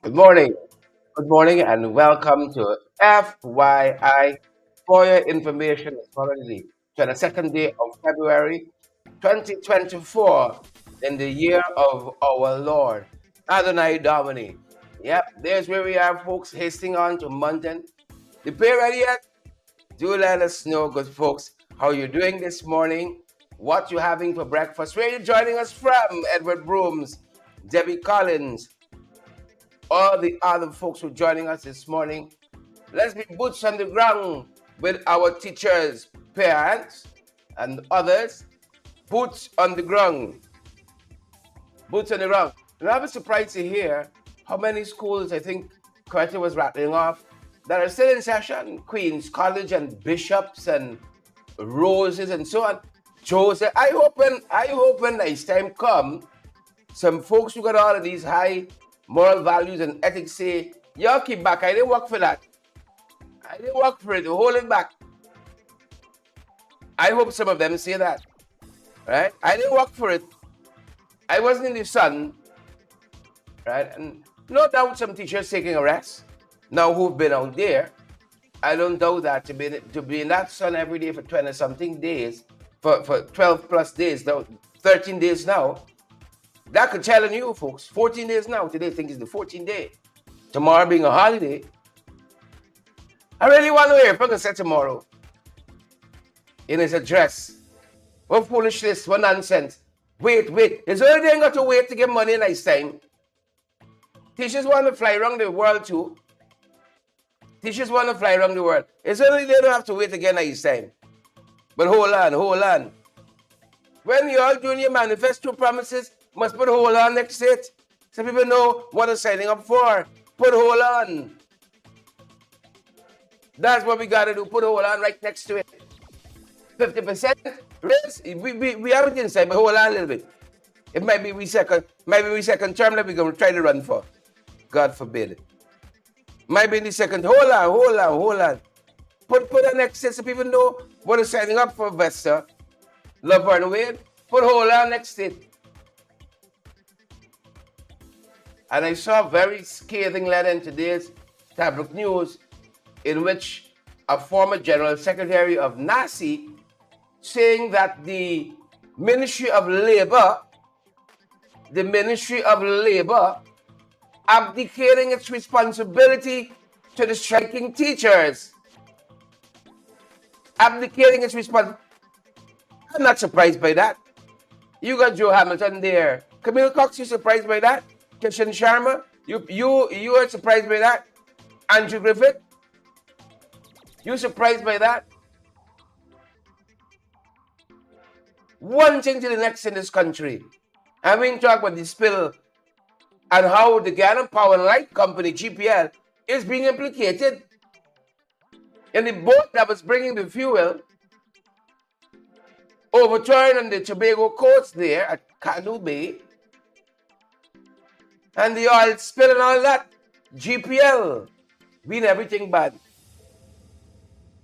Good morning. Good morning and welcome to FYI. For your information, it's currently 22nd day of February 2024 in the year of our Lord, Adonai Domini. Yep, there's where we are, folks, hasting on to Mountain. The pay ready yet? Do let us know, good folks, how you're doing this morning, what you're having for breakfast, where you're joining us from, Edward Brooms, Debbie Collins, all the other folks who are joining us this morning. Let's be boots on the ground with our teachers, parents, and others. Boots on the ground. Boots on the ground. And I was surprised to hear how many schools, I think Carter was rattling off, that are still in session. Queens College and Bishops and Roses and so on. Joseph, I hope when nice time come, some folks who got all of these high moral values and ethics say, y'all keep back. I didn't work for that. I didn't work for it. Hold it back. I hope some of them say that. Right? I didn't work for it. I wasn't in the sun. Right? And no doubt some teachers taking a rest. Now who've been out there, I don't doubt that to be in that sun every day for 20 something days, for 12 plus days, now 13 days now. That could challenge you, folks. 14 days now. Today, I think is the 14th day. Tomorrow being a holiday. I really want to hear if I can say tomorrow in his address. What foolishness, what nonsense. Wait. It's only they got to wait to get money next time. Teachers want to fly around the world too. Teachers want to fly around the world. It's only they don't have to wait again next time. But hold on. When you all doing your manifesto promises, must put a hold on next to it. So people know what they're signing up for. Put a hold on. That's what we got to do. Put a hold on right next to it. 50% raise. We have it inside, but hold on a little bit. It might be we second term that we're going to try to run for. God forbid. Might be in the second. Hold on. Put that next to it so people know what they're signing up for, Vesta. Love and Wade. Put a hold on next to it. And I saw a very scathing letter in today's Tabloid News in which a former General Secretary of NACI saying that the Ministry of Labor abdicating its responsibility to the striking teachers. Abdicating its responsibility. I'm not surprised by that. You got Joe Hamilton there. Camille Cox, you surprised by that? Kishan Sharma, you are surprised by that? Andrew Griffith, you surprised by that? One thing to the next in this country. I mean, talk about the spill and how the Ghana Power and Light Company, GPL, is being implicated in the boat that was bringing the fuel overturned on the Tobago coast there at Canoe Bay. And the oil spill and all that. GPL. Being everything bad.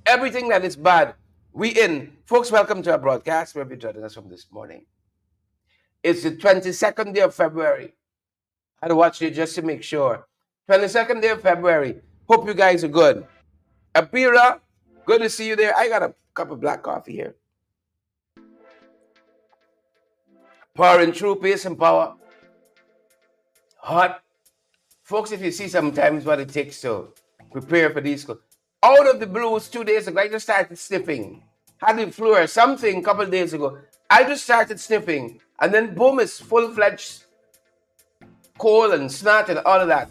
Everything that is bad. We in. Folks, welcome to our broadcast. Where you're joining us from this morning. It's the 22nd day of February. I had to watch it just to make sure. 22nd day of February. Hope you guys are good. Apira, good to see you there. I got a cup of black coffee here. Power and true, pace and power. Hot. Folks, if you see sometimes what it takes to prepare for these schools. Out of the blues, 2 days ago, I just started sniffing. Had the flu or something a couple of days ago. I just started sniffing. And then boom, it's full-fledged cold and snot and all of that.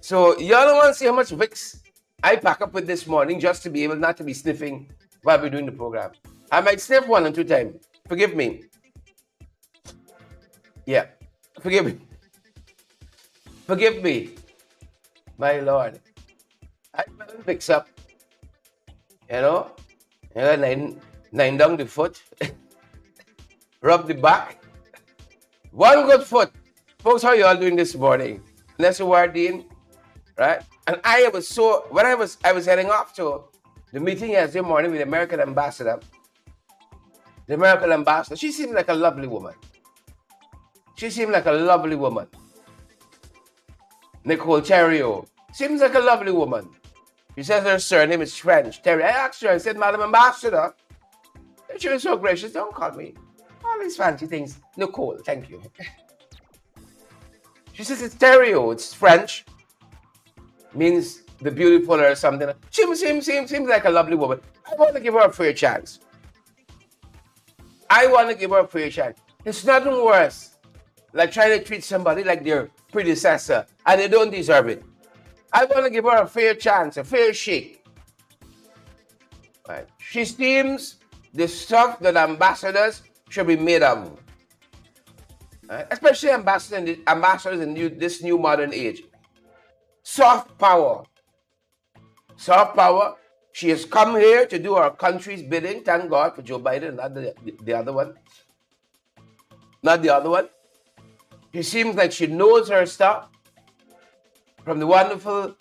So y'all don't want to see how much Vicks I pack up with this morning just to be able not to be sniffing while we're doing the program. I might sniff 1 or 2 times. Forgive me. Yeah. Forgive me, my Lord. I fix up, nine down the foot, rub the back, 1 good foot. Folks, how you all doing this morning? Nessa Wardine, right? And I was when I was heading off to the meeting yesterday morning with the American ambassador. The American ambassador, she seemed like a lovely woman. Nicole Theriault. Seems like a lovely woman. She says her surname is French. Terry. I asked her, I said, Madam Ambassador. And she was so gracious. Don't call me all these fancy things. Nicole, thank you. She says it's Theriault. It's French. Means the beautiful or something. Seems like a lovely woman. I want to give her a fair chance. I want to give her a fair chance. It's nothing worse like trying to treat somebody like their predecessor and they don't deserve it. I want to give her a fair chance, a fair shake. Right? She seems the stuff that ambassadors should be made of. Right? Especially ambassadors in this new modern age. Soft power. Soft power. She has come here to do our country's bidding. Thank God for Joe Biden, not the other one. Not the other one. She seems like she knows her stuff. From the wonderful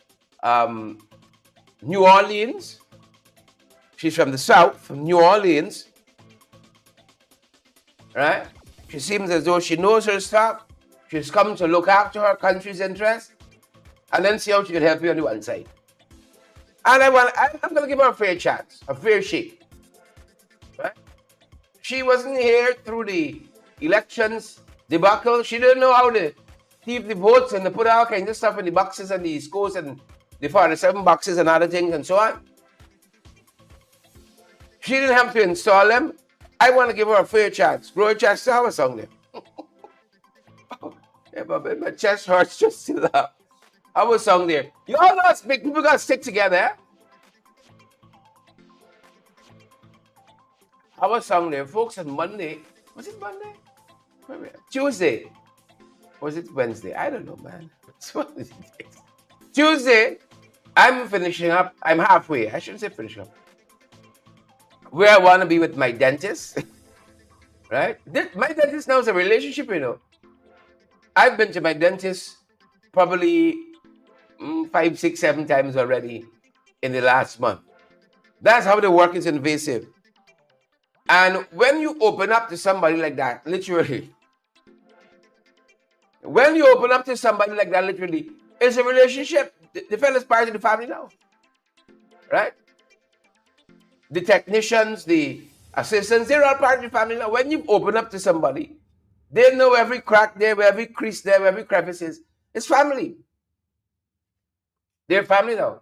New Orleans. She's from the South, from New Orleans. Right? She seems as though she knows her stuff. She's come to look after her country's interests. And then see how she can help you on the one side. And I'm going to give her a fair chance, a fair shake. Right? She wasn't here through the elections debacle. She didn't know how to keep the votes and to put all kinds of stuff in the boxes and the East Coast and the 47 boxes and other things and so on. She didn't have to install them. I want to give her a fair chance. Grow a chance to have a song there. Yeah, but my chest hurts just to laugh. Have a song there. You all know big people got to stick together. Eh? Have a song there, folks. On Monday. Was it Monday? Tuesday. Was it Wednesday? I don't know, man. Tuesday, I'm finishing up. I'm halfway. I shouldn't say finishing up. Where I want to be with my dentist. Right? My dentist now is a relationship, you know. I've been to my dentist probably 5, 6, 7 times already in the last month. That's how the work is invasive. And when you open up to somebody like that, literally, when you open up to somebody like that, literally, it's a relationship. The fella's part of the family now. Right? The technicians, the assistants, they're all part of the family now. When you open up to somebody, they know every crack there, every crease there, every crevice is. It's family. They're family now.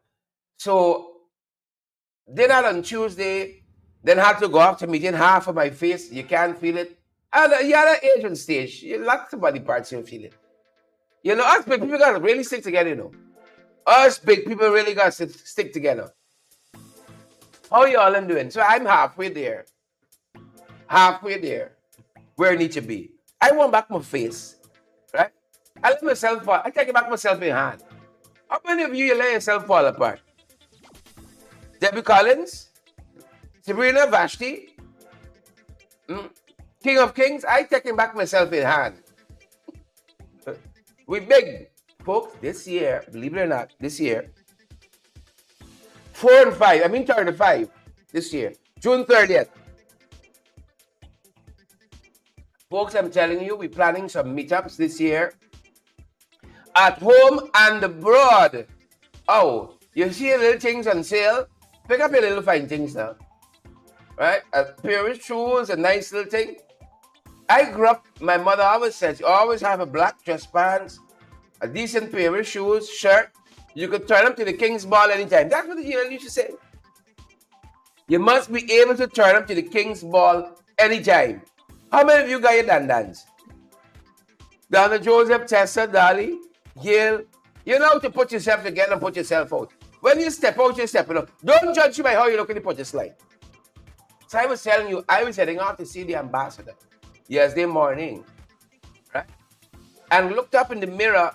So, did that on Tuesday, then had to go off to meeting half of my face. You can't feel it. And you're at an age on stage. You lock somebody parts, you feel it. You know, us big people got to really stick together, you know. Us big people really got to stick together. How you all doing? So I'm halfway there. Halfway there. Where I need to be. I want back my face. Right? I let myself fall. I take back myself in hand. How many of you let yourself fall apart? Debbie Collins? Sabrina Vashti? King of Kings? I taking back myself in hand. We big. Folks, this year, believe it or not, this year, 4 and 5, I mean 35 this year, June 30th. Folks, I'm telling you, we're planning some meetups this year. At home and abroad. Oh, you see little things on sale? Pick up your little fine things now. Right? A pair of shoes, a nice little thing. I grew up, my mother always says, you always have a black dress pants, a decent pair of shoes, shirt. You could turn up to the King's Ball anytime. That's what the used to say. You must be able to turn up to the King's Ball anytime. How many of you got your dandans? Donna Joseph, Tessa, Dolly, Gail. You know how to put yourself together and put yourself out. When you step out, you're stepping out. Don't judge you by how you look in the put slide. So I was telling you, I was heading out to see the ambassador yesterday morning. Right? And looked up in the mirror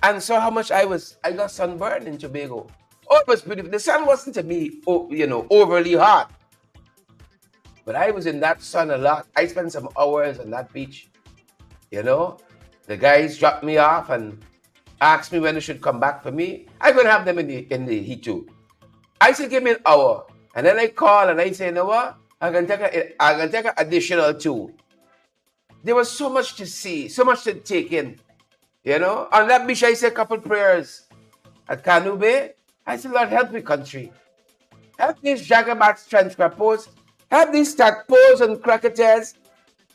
and saw how much I got sunburned in Tobago. Oh, it was beautiful. The sun wasn't to me, overly hot. But I was in that sun a lot. I spent some hours on that beach. You know, the guys dropped me off and asked me when they should come back for me. I couldn't have them in the heat too. I said, give me an hour. And then I call and I say, you know what? I can take an additional 2. There was so much to see, so much to take in. You know, on that beach, I say a couple prayers. At Canoe Bay, I say, Lord, help me country. Help these Jagabats transcripers. Help these tadpoles and crocodiles.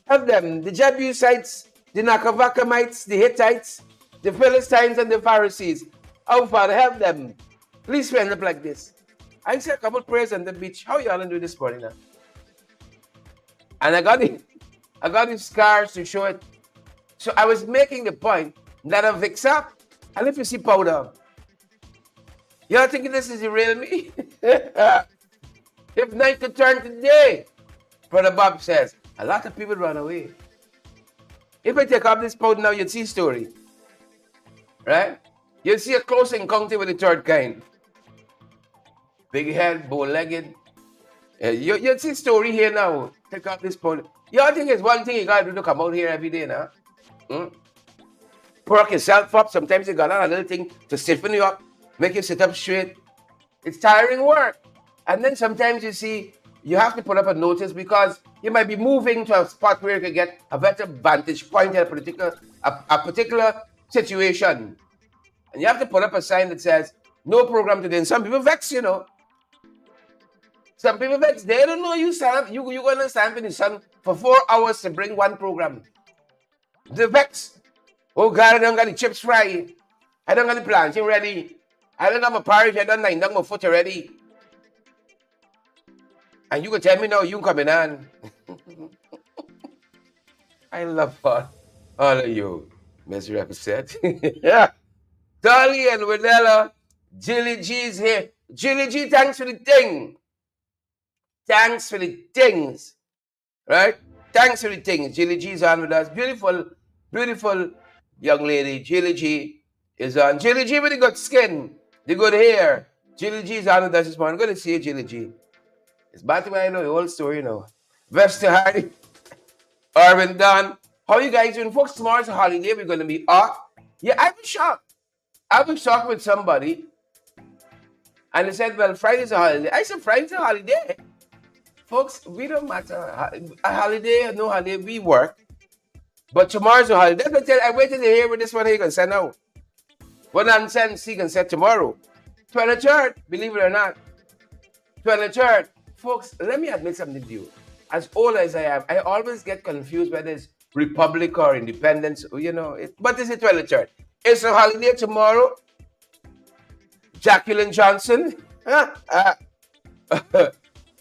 Help them. The Jebusites, the Nakavakamites, the Hittites, the Philistines, and the Pharisees. Oh, Father, help them. Please end up like this. I say a couple prayers on the beach. How y'all gonna do this morning now? And I got these scars to show it. So I was making the point that I fix up. And if you see powder, you're thinking this is the real me? If night could turn today, Brother Bob says, a lot of people run away. If I take off this powder now, you'd see a story. Right? You'll see a close encounter with the third kind. Big head, bow-legged. You'll see a story here now. Take off this powder. Your thing is one thing you gotta do to come out here every day now. Perk yourself up. Sometimes you got a little thing to stiffen you up, make you sit up straight. It's tiring work. And then sometimes you see you have to put up a notice because you might be moving to a spot where you can get a better vantage point at a particular situation. And you have to put up a sign that says, no program today. And some people vex, you know. Some people vex. They don't know you stand up. You're going to stand in the sun for 4 hours to bring one program. They vex. Oh, God, I don't got the chips fried. I don't got the plantain ready. I don't have my porridge. I don't have my foot ready. And you can tell me now you coming on. I love all of you, Miss Represent. Yeah. Dolly and Winella, Jilly G's here. Jilly G, thanks for the thing. Thanks for the things. Right? Thanks for the things. Jilly G's on with us. Beautiful, beautiful young lady. Jilly G is on. Jilly G with the good skin, the good hair. Jilly G's on with us this morning. Good to see you, Jilly G. It's bad to I know the whole story, you know. Vesta Hardy, Arvin Dunn. How you guys doing? Folks, tomorrow's a holiday. We're going to be off. Yeah, I was shocked. I was talking with somebody and they said, well, Friday's a holiday. I said, Friday's a holiday. Folks, we don't matter. A holiday or no holiday, we work. But tomorrow's a holiday. That's what I waited to hear what this one he can send out. What nonsense he can say tomorrow. 23rd, believe it or not. 23rd. Folks, let me admit something to you. As old as I am, I always get confused whether it's Republic or Independence. You know, but it's the 23rd. It's a holiday tomorrow. Jacqueline Johnson.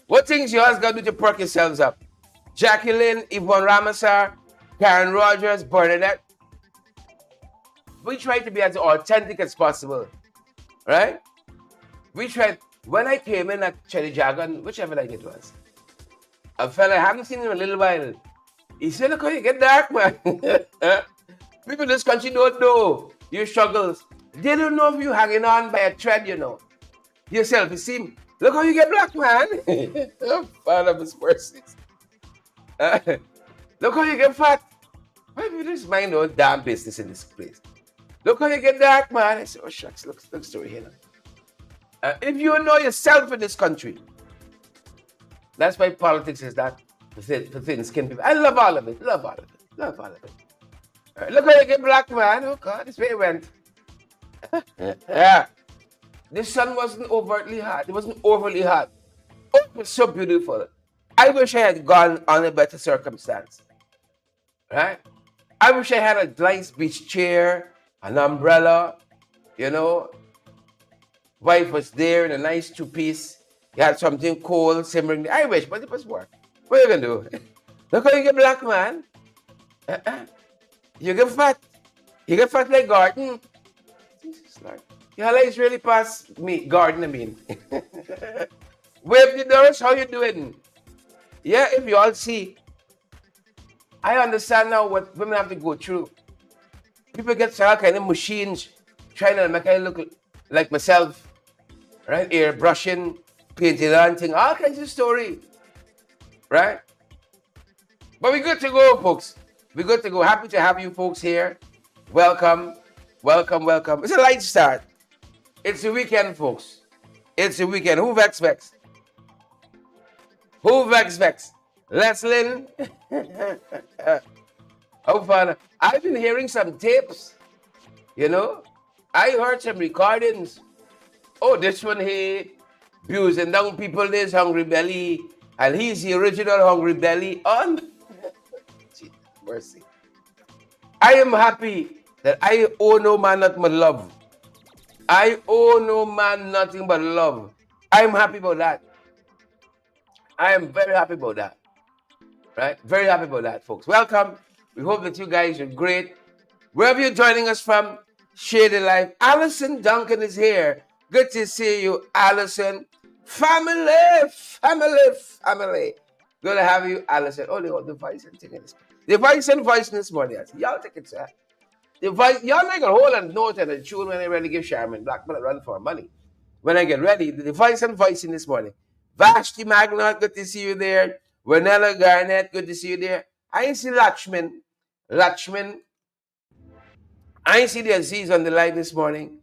What things you guys got to do to perk yourselves up? Jacqueline, Yvonne Ramasar, Karen Rogers, Bernadette. We try to be as authentic as possible. Right? We tried. When I came in at Cherry Dragon, whichever night it was, a fella I haven't seen in a little while, he said, look how you get dark, man. People in this country don't know your struggles. They don't know if you're hanging on by a thread, you know. Yourself, you see, look how you get black, man. Father of his mercies. Look how you get fat. Why people just mind all damn business in this place? Look how you get dark, man. I said, oh, shucks, look story here now. If you know yourself in this country, that's why politics is that for thin skinned people. I love all of it. Love all of it. Love all of it. Look how you get black, man. Oh, God, this way it went. Yeah. The sun wasn't overtly hot. It wasn't overly hot. Oh, it was so beautiful. I wish I had gone on a better circumstance. Right? I wish I had a nice beach chair, an umbrella, you know. Wife was there in a nice two-piece. You had something cold simmering. I wish, but it was work. What are you going to do? Look how you get black, man. You get fat. You get fat like Gordon. Jesus Lord. Your life really past me. Gordon, I mean. Wave the doors, how you doing? Yeah, if you all see, I understand now what women have to go through. People get all kind of machines trying to make I look like myself. Right? Airbrushing, painting on thing, all kinds of story. Right? But we're good to go, folks. We're good to go. Happy to have you folks here. Welcome. Welcome, welcome. It's a light start. It's the weekend, folks. It's the weekend. Who vex? Who vex? Leslin. Oh, Father. I've been hearing some tapes You know, I heard some recordings. Oh, this one here, abusing down people, this Hungry Belly, and he's the original Hungry Belly. On mercy. I am happy that I owe no man not but love. I owe no man nothing but love. I'm happy about that. I am very happy about that. Right? Very happy about that, folks. Welcome. We hope that you guys are great. Wherever you're joining us from, share the life. Allison Duncan is here. Good to see you, Allison. Family, family, family. Good to have you, Allison. Oh, they got the voice and thing in this. The voice and voice this morning. Y'all take it, sir. The voice, y'all make a whole and note and a tune when I ready to give Sherman Black Belt run for money. When I get ready, the voice and voice in this morning. Vashti Magnot, good to see you there. Vanilla Garnett, good to see you there. I see Lakshman. Lakshman, I see the Aziz on the line this morning.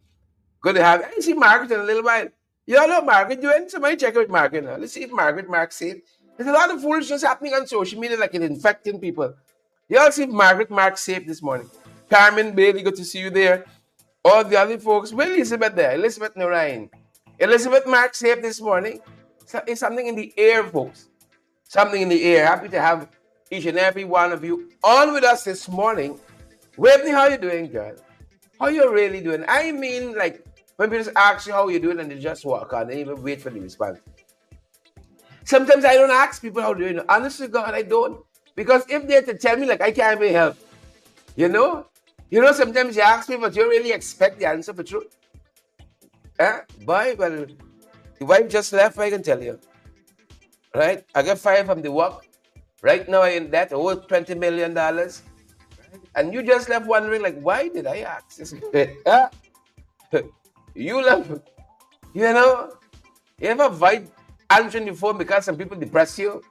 Good to have you. I see Margaret in a little while. Y'all know Margaret doing? Somebody check out Margaret now. Let's see if Mark said. There's a lot of foolishness happening on social media like it's infecting people. Y'all see if Mark safe this morning. Carmen Bailey, good to see you there. All the other folks. Where Elizabeth there? Elizabeth Narayan. Elizabeth Mark safe this morning. So it's something in the air, folks. Something in the air. Happy to have each and every one of you on with us this morning. Whitney, how you doing, girl? How you really doing? I mean, like, when people just ask you how you doing and they just walk on, they even wait for the response. Sometimes I don't ask people how they're doing. Honestly, God, I don't. Because if they're to tell me, like, I can't even help. You know? You know, sometimes you ask me, but you really expect the answer for truth. Boy, well, the wife just left, I can tell you. Right? I got fired from the work. Right now, I'm in debt, over $20 million. And you just left wondering, like, why did I ask this? You left, you know, you ever avoid answering the phone because some people depress you?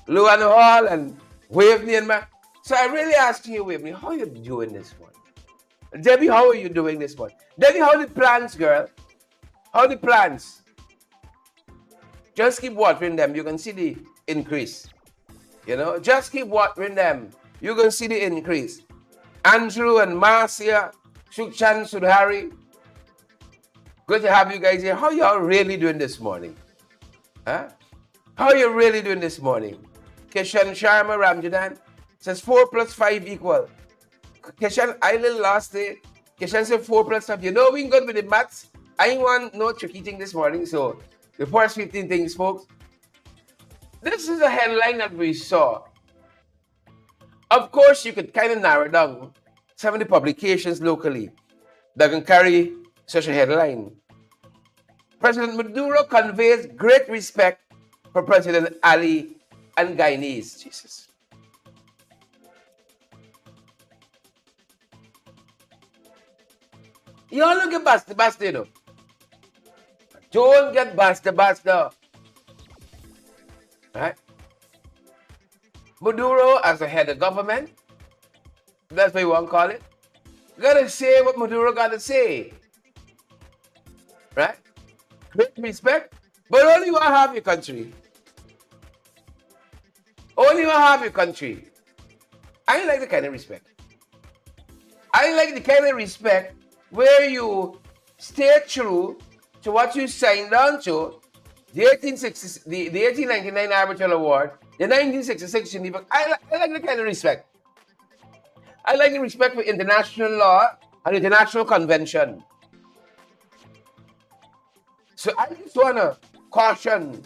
Lou and Hall and Waveney and my. So I really asking you, Waveney, how are you doing this one? Debbie, how are you doing this one? Debbie, how the plants, girl? How the plants? Just keep watering them. You can see the increase. You know, just keep watering them. You can see the increase. Andrew and Marcia, Shukchan, Sudhari. Good to have you guys here. How y'all really doing this morning? Huh? How are you really doing this morning? Kishan Sharma Ramjadan says 4 plus 5 equal. Kishan, I little lost it. Kishan said 4 plus 5. You know we good with the maths. I want no tricky thing this morning. So the first 15 things, folks. This is a headline that we saw. Of course, you could kind of narrow down some of the publications locally that can carry such a headline. President Maduro conveys great respect for President Ali and Guyanese. Jesus. You all don't get basta, you know. Don't get basta. Right? Maduro, as the head of government, that's what you want to call it, gotta say what Maduro gotta say. Right? Great respect, but only you have your country. Only you have your country. I like the kind of respect. I like the kind of respect where you stay true to what you signed on to, the 1899 Arbitral Award, the 1966 Geneva. I like the kind of respect. I like the respect for international law and international convention. So I just want to caution,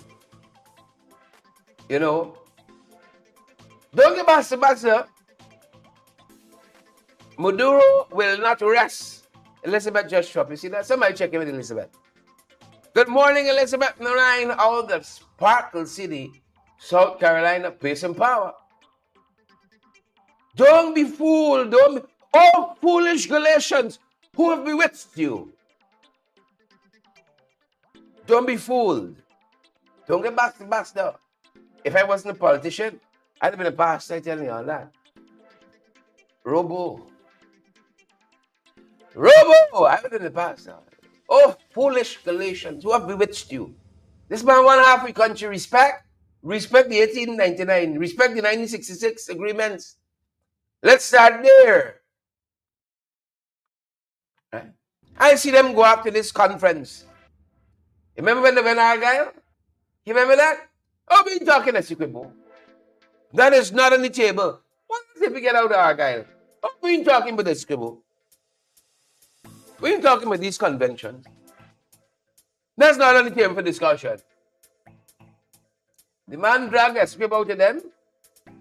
you know, don't get basta. Maduro will not rest. Elizabeth just dropped. You see that? Somebody check in with Elizabeth. Good morning, Elizabeth Narayan, out of Sparkle City, South Carolina. Peace and power. Don't be fooled. Oh, foolish Galatians, who have bewitched you? Don't be fooled. Don't get basta. If I wasn't a politician, I'd have been a pastor. I tell you all that. Robo, I would have been a pastor. Oh, foolish Galatians, who have bewitched you? This man want half the country respect. Respect the 1899. Respect the 1966 agreements. Let's start there. Right? I see them go up to this conference. Remember when they went Argyle? You remember that? Oh, we talking a secret book. That is not on the table. What if we get out of Argyle? Oh, we ain't talking about the scribble. We ain't talking about these conventions. That's not on the table for discussion. The man drag a script out of them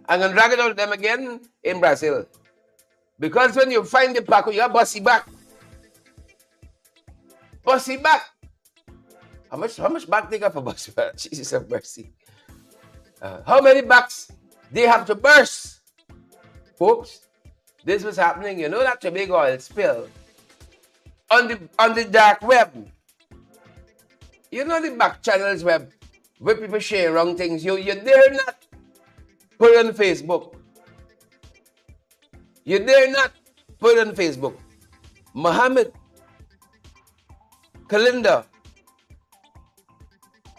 and then drag it out of them again in Brazil. Because when you find the Paco, you have bossy back. Bossy back. How much back they got for bossy back? Jesus have mercy. How many backs they have to burst? Folks, this was happening. You know that Tobago oil spill on the dark web. You know the back channels web where people share wrong things. You dare not put it on Facebook. You dare not put it on Facebook. Mohammed Kalinda,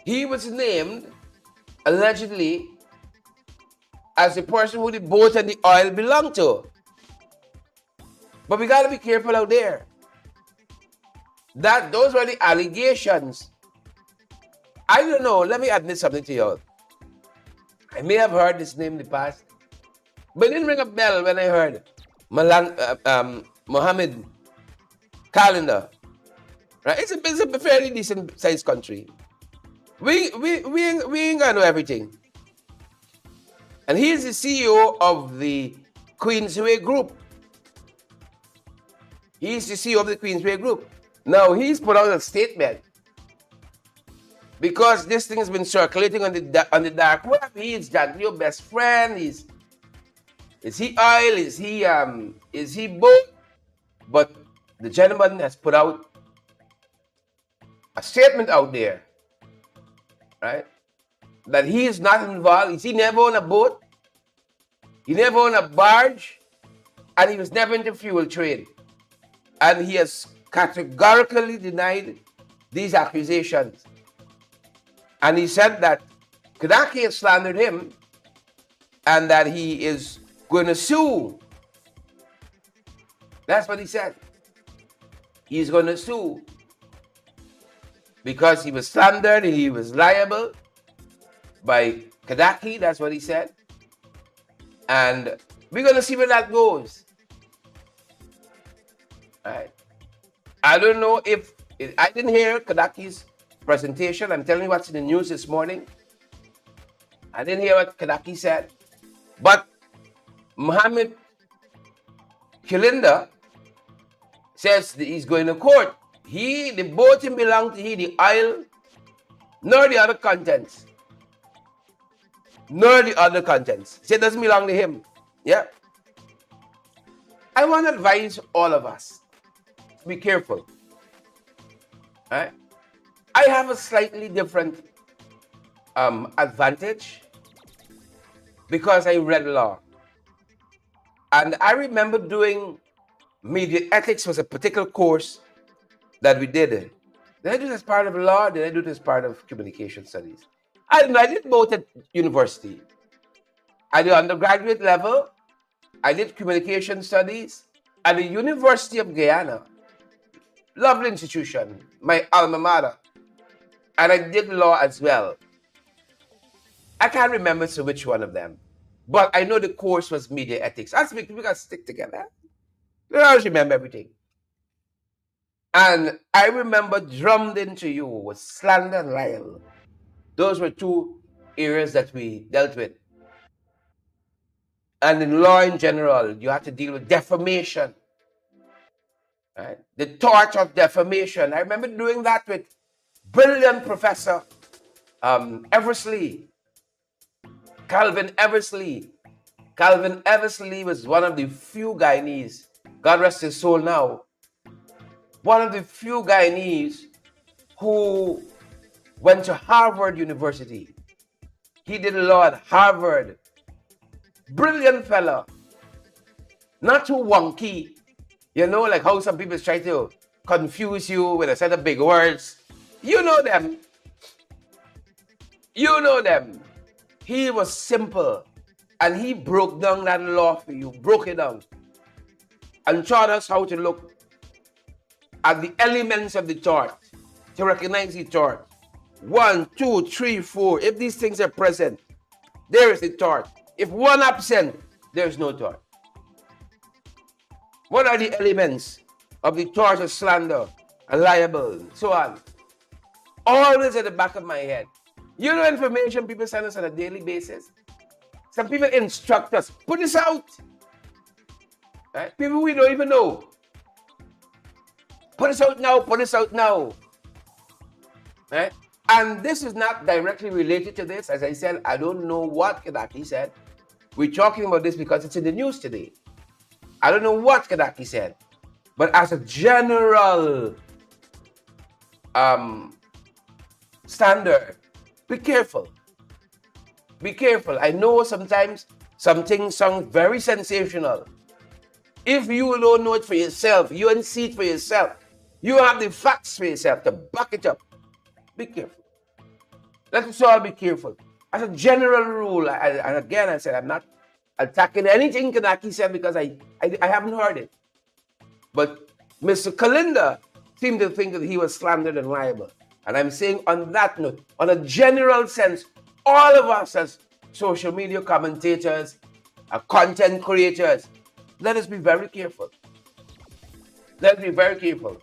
he was named allegedly as the person who the boat and the oil belonged to. But we got to be careful out there. Those were the allegations. I don't know. Let me admit something to you. I may have heard this name in the past, but it didn't ring a bell when I heard Mohammed Calendar. Right? It's a fairly decent sized country. We ain't gonna know everything. And he's the CEO of the Queensway Group. He's the CEO of the Queensway Group. Now he's put out a statement because this thing has been circulating on the dark web. He's your best friend. Is he oil? Is he boat? But the gentleman has put out a statement out there, right? That he is not involved. He never on a boat. He never on a barge, and he was never in the fuel trade. And he has categorically denied these accusations. And he said that Kadaki has slandered him and that he is going to sue. That's what he said. He's going to sue because he was slandered, he was liable by Kadaki. That's what he said. And we're going to see where that goes. All right. I don't know if I didn't hear Kadaki's presentation. I'm telling you what's in the news this morning. I didn't hear what Kadaki said. But Mohammed Kilinda says that he's going to court. The boat him belong to he, the oil, nor the other contents. Nor the other contents. Say it doesn't belong to him. Yeah. I want to advise all of us. Be careful. Right? I have a slightly different advantage because I read law. And I remember doing media ethics was a particular course that we did. Did I do it as part of law? Did I do it as part of communication studies? I don't know. I did both at university. I did undergraduate level. I did communication studies at the University of Guyana. Lovely institution, my alma mater. And I did law as well. I can't remember which one of them. But I know the course was media ethics. That's we got to stick together. You always remember everything. And I remember drummed into you was slander and libel. Those were two areas that we dealt with. And in law in general, you have to deal with defamation. Right? The torch of defamation. I remember doing that with brilliant professor Eversley. Calvin Eversley. Calvin Eversley was one of the few Guyanese, God rest his soul now, one of the few Guyanese who went to Harvard University. He did law at Harvard. Brilliant fella. Not too wonky. You know, like how some people try to confuse you with a set of big words. You know them. You know them. He was simple. And he broke down that law for you. Broke it down. And taught us how to look at the elements of the chart to recognize the chart. 1, 2, 3, 4. If these things are present, there is the chart. If one absent, there is no chart. What are the elements of the charge of slander and liable and so on? Always at the back of my head. You know information people send us on a daily basis? Some people instruct us, put this out. Right? People we don't even know. Put this out now, put this out now. Right? And this is not directly related to this. As I said, I don't know what Kadaki said. We're talking about this because it's in the news today. I don't know what Kadaki said. But as a general standard, be careful. Be careful. I know sometimes some things sound very sensational. If you don't know it for yourself, you don't see it for yourself, you have the facts for yourself to back it up, be careful. Let us all be careful. As a general rule, and again I said, I'm not attacking anything Kanaki said because I haven't heard it. But Mr. Kalinda seemed to think that he was slandered and liable. And I'm saying on that note, on a general sense, all of us as social media commentators, content creators, let us be very careful. Let's be very careful.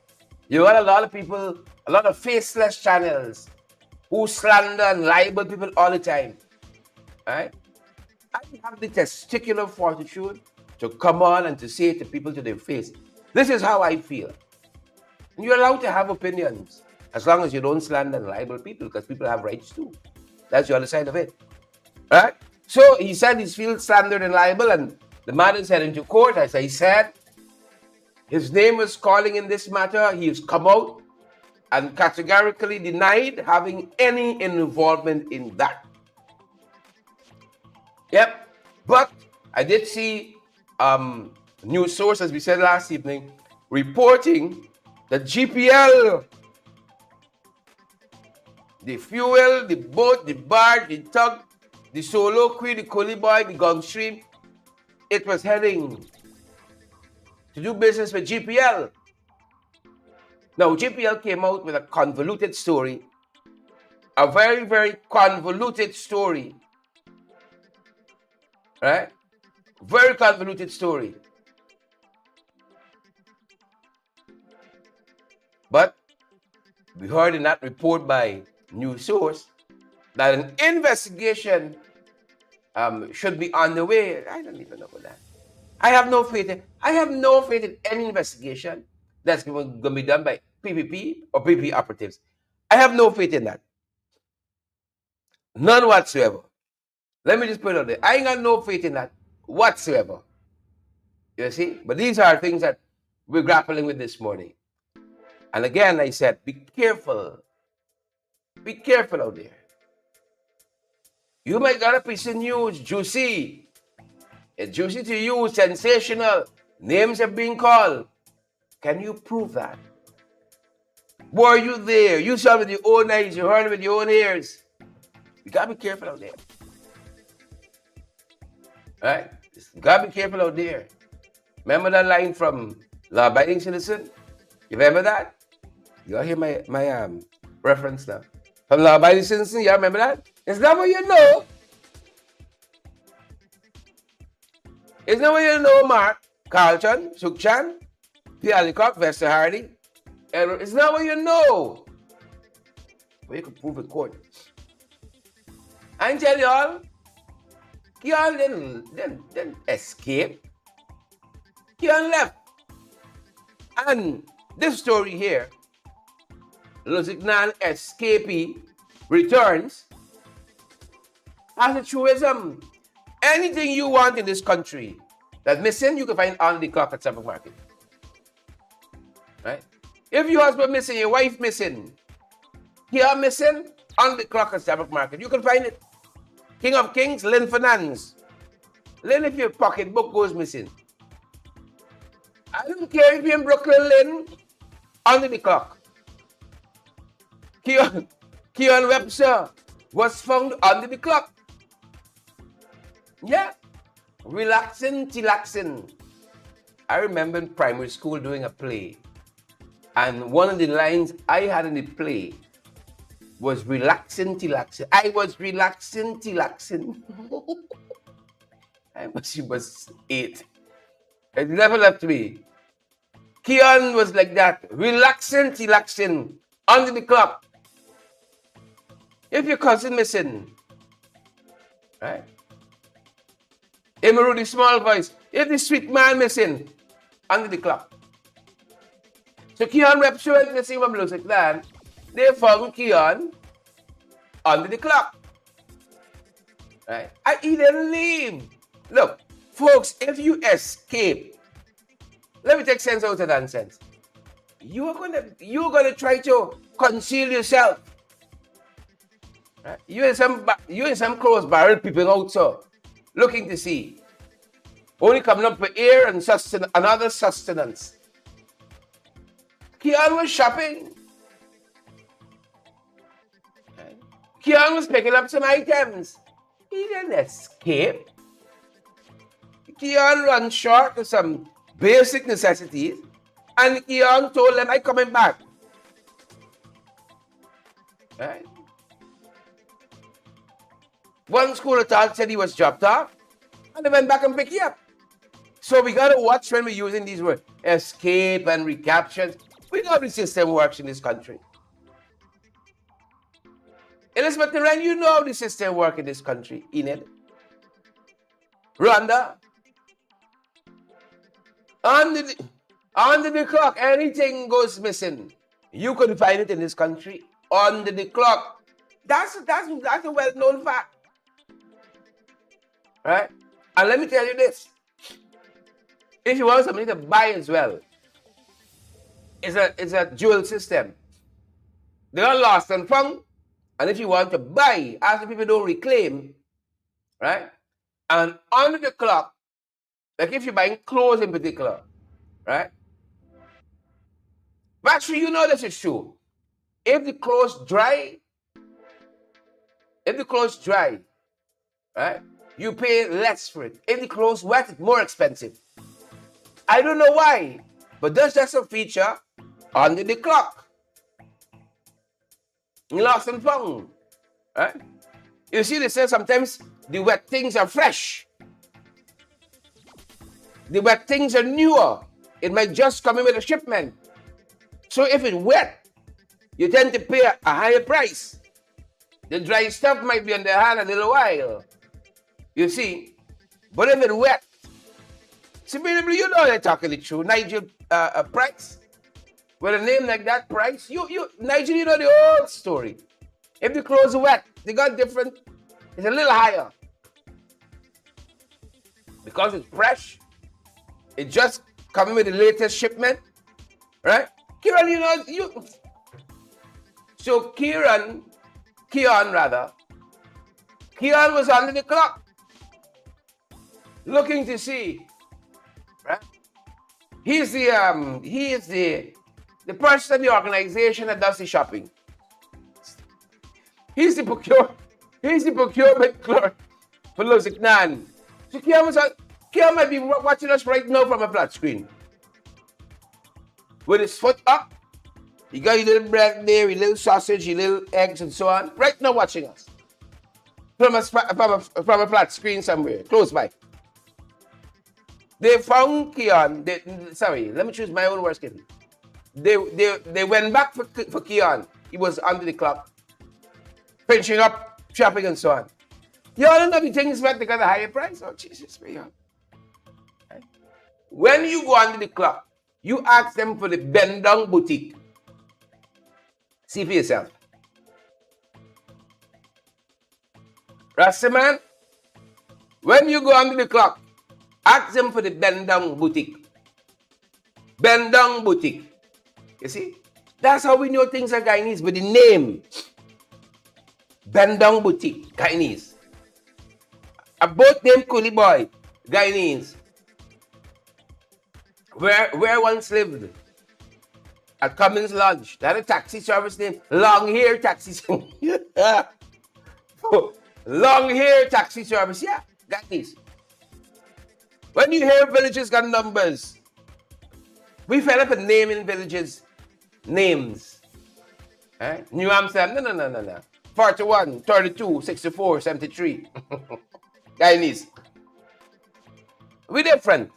You got a lot of people, a lot of faceless channels who slander and libel people all the time. Right? I have the testicular fortitude to come on and to say to people to their face, this is how I feel. And you're allowed to have opinions as long as you don't slander and libel people, because people have rights too. That's the other side of it. Right? So he said he feels slandered and liable, and the man is heading to court. As I said, his name was calling in this matter. He's come out and categorically denied having any involvement in that. Yep. But I did see news source, as we said last evening, reporting that GPL, the fuel, the boat, the barge, the tug, the solo queen, the collie boy, the Gulfstream, it was heading to do business with GPL. Now, GPL came out with a convoluted story, a very, very convoluted story, right? Very convoluted story. But we heard in that report by news source that an investigation should be on the way. I don't even know about that. I have no faith in any investigation that's going to be done by PPP or PPP operatives. I have no faith in that. None whatsoever. Let me just put it out there. I ain't got no faith in that whatsoever. You see? But these are things that we're grappling with this morning. And again, I said, be careful. Be careful out there. You might got a piece of news, juicy. It's juicy to you, sensational. Names are being called. Can you prove that? Were you there? You saw it with your own eyes. You heard it with your own ears. You got to be careful out there. Right? You got to be careful out there. Remember that line from Law Abiding Citizen? You remember that? You got to hear my reference now. From Law Abiding Citizen, you remember that? It's not what you know. It's not what you know, Mark, Carlton, Sukchan, Pierre Lecoq, Vester Hardy. It's not what you know. But you can prove in court. I tell y'all, Kian didn't escape. Kian left. And this story here, Lusignan escapee returns, has a truism. Anything you want in this country that's missing, you can find on the clock at Suffolk Market. Right? If your husband missing, your wife missing, here missing, on the clock at Suffolk Market, you can find it. King of Kings, Lynn Finance. Lynn, if your pocketbook goes missing. I don't care if you're in Brooklyn, Lynn, under the clock. Keon Webster was found under the clock. Yeah. Relaxing, chillaxing. I remember in primary school doing a play. And one of the lines I had in the play was relaxing, chillaxing. I was relaxing, chillaxing. She was 8. It never left me. Keon was like that, relaxing, chillaxing, under the clock. If your cousin missing, right? Emeru, the small voice. If the sweet man missing, under the clock. So Keon rep showed the same looks like that. They found Keon under the clock. Right? He didn't leave. Look, folks, if you escape, let me take sense out of nonsense. You're gonna try to conceal yourself. Right? You in some close barrel peeping out, so looking to see. Only coming up for air and another sustenance. Keon was shopping. Right? Keon was picking up some items. He didn't escape. Keon ran short of some basic necessities, and Keon told them, I'm coming back. Right? One school authority said he was dropped off, and they went back and picked you up. So we got to watch when we're using these words, escape and recapture. We know how the system works in this country. Elizabeth Terran, you know how the system works in this country, Enid. Rwanda. Under the clock, anything goes missing. You couldn't find it in this country. Under the clock. That's a well-known fact. Right? And let me tell you this. If you want something to buy as well, it's a dual system. They are lost and found. And if you want to buy, after people don't reclaim, right? And under the clock, like if you're buying clothes in particular, right? But actually, you know this is true. If the clothes dry, right? You pay less for it. If the clothes wet, it's more expensive. I don't know why, but that's just a feature under the clock. Lost and found, right? You see, they say sometimes the wet things are fresh. The wet things are newer. It might just come in with a shipment. So if it's wet, you tend to pay a higher price. The dry stuff might be on the hand a little while. You see? But if it's wet, see, you know they're talking the truth. Nigel Price. With a name like that, Price, Nigel, you know the whole story. If the clothes are wet, they got different, it's a little higher. Because it's fresh, it just coming with the latest shipment, right? Kieran, so Keon was under the clock, looking to see, right? He is the person in the organization that does the shopping. He's the procurement clerk for Loziknan. So Keon might be watching us right now from a flat screen. With his foot up, he got your little bread there, your little sausage, your little eggs and so on. Right now watching us. From a flat screen somewhere, close by. They found Keon. Let me choose my own words. They went back for Keon. He was under the clock, finishing up shopping and so on. You all know the things went because of the higher price. Oh, Jesus, man. Right? When you go under the clock, you ask them for the Bendong boutique. See for yourself. Rastaman, when you go under the clock, ask them for the Bendong boutique. Bendong boutique. You see? That's how we know things are Guyanese, with the name. Bendong boutique, Guyanese. A boat named Coolie Boy, Guyanese. Where once lived at Cummins Lodge. They had a taxi service named Long Hair Taxi Service. Long Hair Taxi Service, yeah, Guyanese. When you hear villages got numbers, we fed up a name in villages names. Right? New Amsterdam, no. 41, 32, 64, 73. Guyanese. We're different.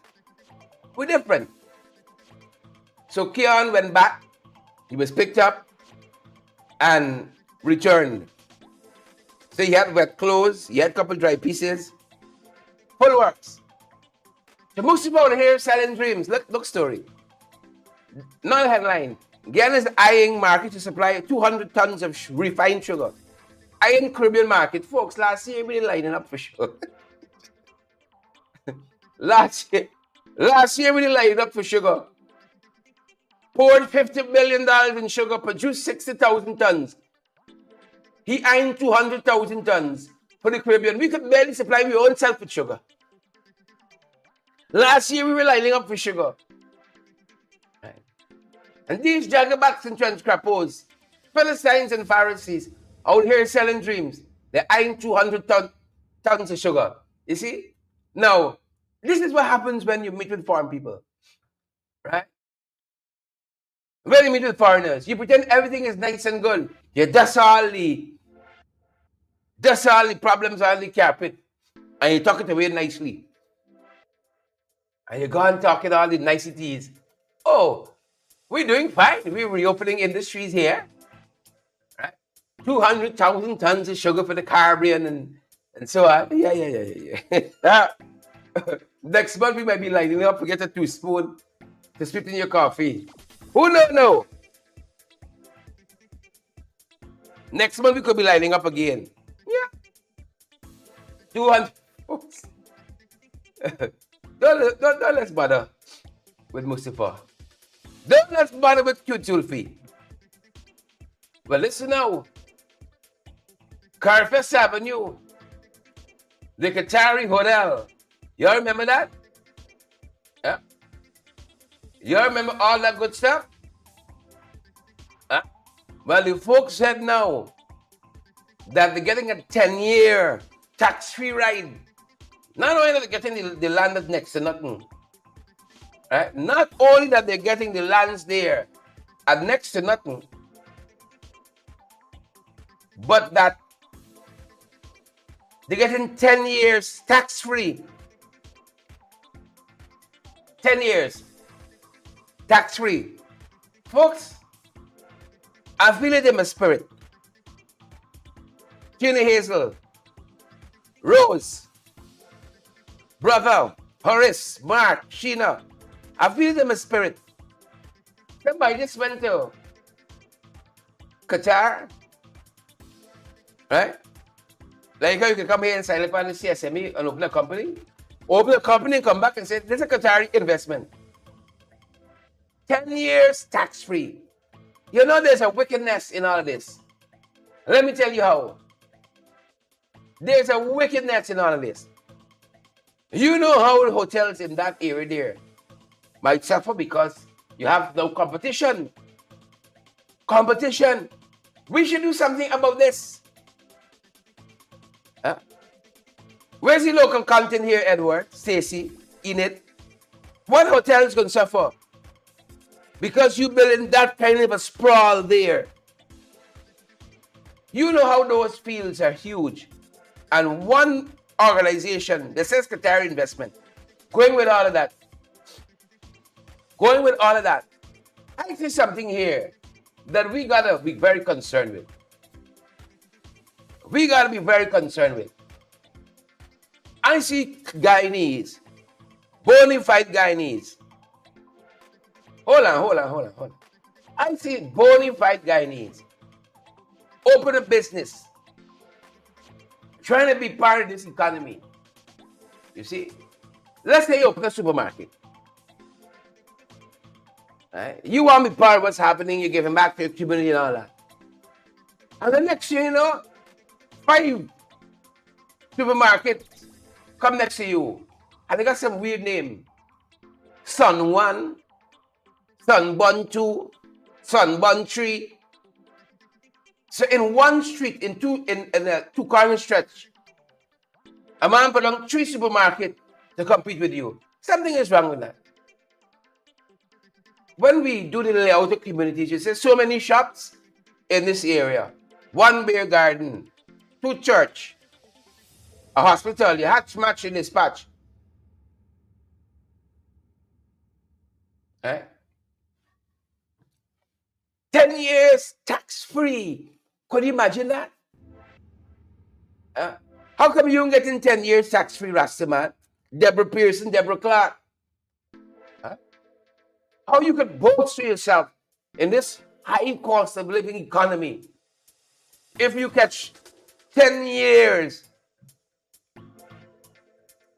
We're different. So Keon went back. He was picked up and returned. So he had wet clothes. He had a couple dry pieces. Full works. So most people out here selling dreams. Look story. Not a headline. Ghana is eyeing market to supply 200 tons of refined sugar. Eyeing Caribbean market. Folks, last year we didn't lining up for sugar. last year we didn't line up for sugar. Poured $50 million in sugar, produced 60,000 tons. He eyeing 200,000 tons for the Caribbean. We could barely supply our own self with sugar. Last year we were lining up for sugar. Right. And these jagabacks and transcrappos, Philistines and Pharisees, out here selling dreams. They're eyeing 200 tons of sugar. You see? Now, this is what happens when you meet with foreign people. Right? When you meet with foreigners, you pretend everything is nice and good. You dust all the problems on the carpet. And you talk it away nicely. And you go on talking all the niceties. Oh, we're doing fine. We're reopening industries here. Right? 200,000 tons of sugar for the Caribbean and so on. Yeah. Next month we might be lining up to get a teaspoon to spit in your coffee. Who know? Next month we could be lining up again. Yeah. 200. Oops. Don't let's bother with Mustafa. Don't let's bother with cute Zulfi. Well, listen now. Carfest Avenue, the Qatari Hotel. You all remember that? Yeah. You all remember all that good stuff? Well, the folks said now that they're getting a 10-year tax-free ride. Not only that they're getting the land that's next to nothing. Right? Not only that they're getting the lands there at next to nothing, but that they're getting 10 years tax-free. 10 years tax-free. Folks, I feel it in my spirit. Tina Hazel, Rose, Brother, Horace, Mark, Sheena. I feel it in my spirit. Somebody just went to Qatar, right? Like how you can come here and sign up on the CSME and open a company. Open a company and come back and say, there's a Qatari investment. 10 years tax-free. You know there's a wickedness in all of this. Let me tell you how. There's a wickedness in all of this. You know how the hotels in that area there might suffer because you have no competition. Competition. We should do something about this. Huh? Where's the local content here, Edward, Stacy, Enid? What hotel is going to suffer? Because you building that kind of a sprawl there. You know how those fields are huge. And one organization, the Qatari investment, going with all of that. I see something here that we got to be very concerned with. I see Guyanese, bona fide Guyanese. Hold on. I see bona fide Guyanese open a business, trying to be part of this economy. You see? Let's say you open a supermarket. Right? You want to be part of what's happening, you're giving back to your community and all that. And the next thing you know, 5 supermarkets come next to you. And they got some weird name. Sun 1, Sun Bun 2, Sun Bun 3. So in one street, in a 2-corner stretch, a man put on 3 supermarkets to compete with you. Something is wrong with that. when we do the layout of communities, you say so many shops in this area, one beer garden, two church, a hospital, you hatch, match, and dispatch. Eh? 10 years tax-free. Could you imagine that? How come you getting 10 years tax-free, Rastaman? Deborah Pearson, Deborah Clark. How you could boast to yourself in this high cost of living economy if you catch 10 years?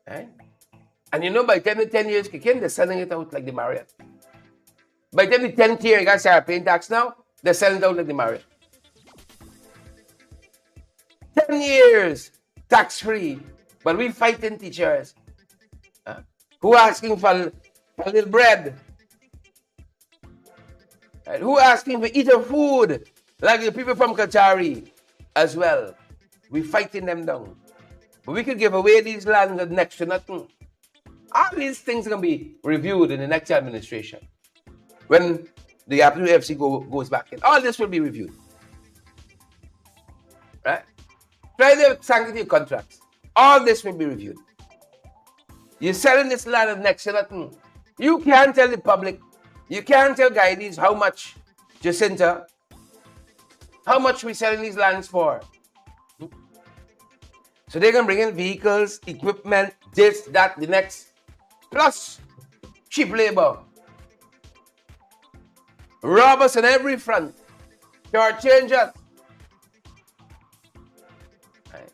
Eh? And you know, by the time the 10 years kick in, they're selling it out like the Marriott. By the time the 10th year, you guys start paying tax now, they're selling it out like the Marriott. 10 years tax-free, but we fighting teachers who are asking for a little bread, who are asking for eat of food, like the people from Qatari as well. We fighting them down. But we could give away these lands next to nothing. All these things are going to be reviewed in the next administration. When the FC goes back in, all this will be reviewed. Right? Try the sanctity of contracts. All this will be reviewed. You're selling this land next to nothing. You can't tell the public, you can't tell Guyanese how much, Jacinta, how much we're selling these lands for. So they can bring in vehicles, equipment, this, that, the next, plus cheap labor. Rob us on every front. Shortchange us. Right.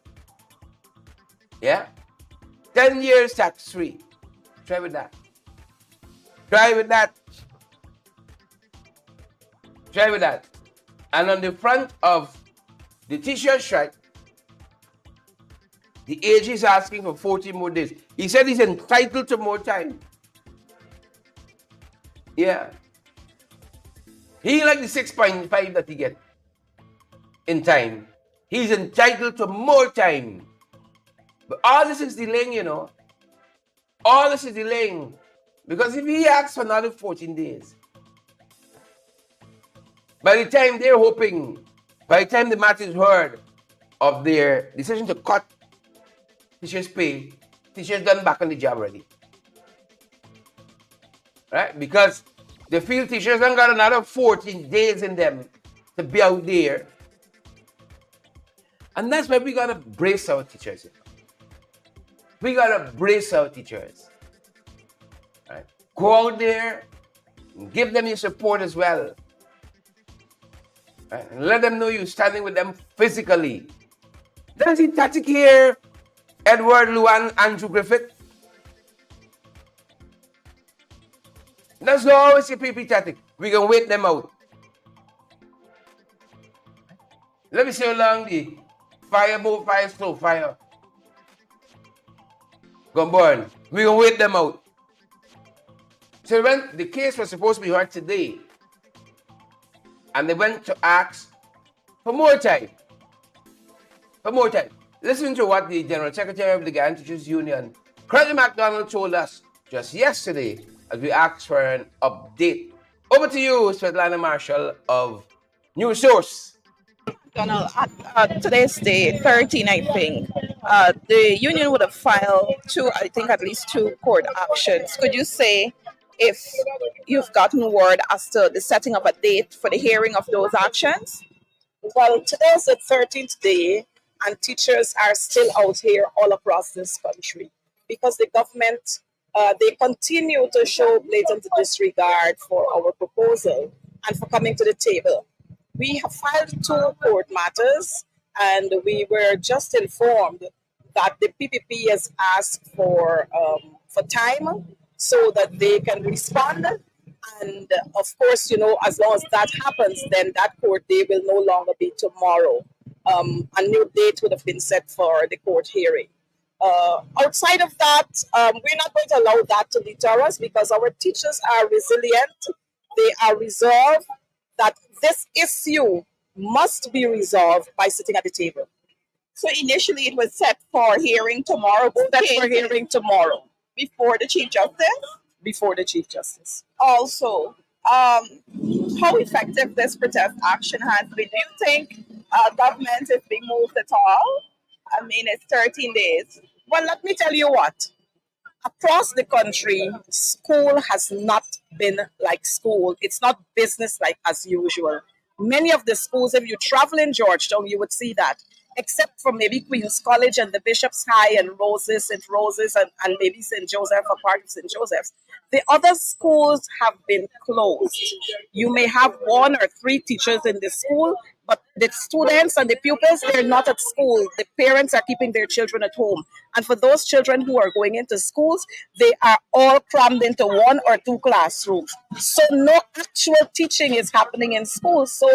Yeah? 10 years tax-free. Try with that. Try with that. Try with that. And on the front of the teacher strike, the AG is asking for 40 more days. He said he's entitled to more time. Yeah. He like the 6.5 that he get in time. He's entitled to more time. But all this is delaying, you know. All this is delaying. Because if he asks for another 14 days, by the time they're hoping, by the time the matter is heard of their decision to cut teachers' pay, teachers done back on the job already. Right? Because the field teachers done got another 14 days in them to be out there. And that's why we gotta brace our teachers. We gotta brace our teachers. Right? Go out there and give them your support as well. Right? And let them know you're standing with them physically. There's the tactic here, Edward Luan, Andrew Griffith. That's always a PP tactic. We can wait them out. Let me see how long the fire, move, fire, slow, fire. Go burn. We can wait them out. So when the case was supposed to be heard today, and they went to ask for more time. For more time. Listen to what the General Secretary of the Guyan Teachers Union, Credit McDonald, told us just yesterday as we asked for an update. Over to you, Svetlana Marshall of News Source. Donald, today's day 13, I think. The union would have filed at least two court actions. Could you say if you've gotten word as to the setting of a date for the hearing of those actions? Well, today is the 13th day, and teachers are still out here all across this country because the government, they continue to show blatant disregard for our proposal and for coming to the table. We have filed two court matters, and we were just informed that the PPP has asked for time so that they can respond. And of course, as long as that happens, then that court day will no longer be tomorrow. A new date would have been set for the court hearing. Outside of that, we're not going to allow that to deter us because our teachers are resilient. They are resolved that this issue must be resolved by sitting at the table. So initially it was set for hearing tomorrow. Before the Chief Justice. Also, um, how effective this protest action has been. Do you think government is being moved at all? I mean, it's 13 days. Well, let me tell you what. Across the country, school has not been like school. It's not business like as usual. Many of the schools, if you travel in Georgetown, you would see that, except for maybe Queen's College and the Bishop's High and Roses, St. Roses, and maybe St. Joseph or part of St. Joseph's. The other schools have been closed. You may have one or three teachers in the school, but the students and the pupils, they're not at school. The parents are keeping their children at home. And for those children who are going into schools, they are all crammed into one or two classrooms. So no actual teaching is happening in schools. So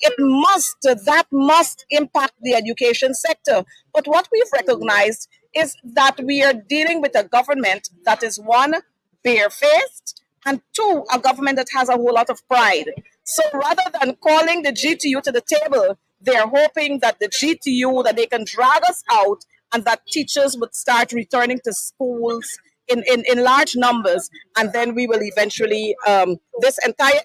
that must impact the education sector. But what we've recognized is that we are dealing with a government that is one, barefaced, and two, a government that has a whole lot of pride. So rather than calling the GTU to the table, they're hoping that the GTU, that they can drag us out and that teachers would start returning to schools in large numbers. And then we will eventually, this entire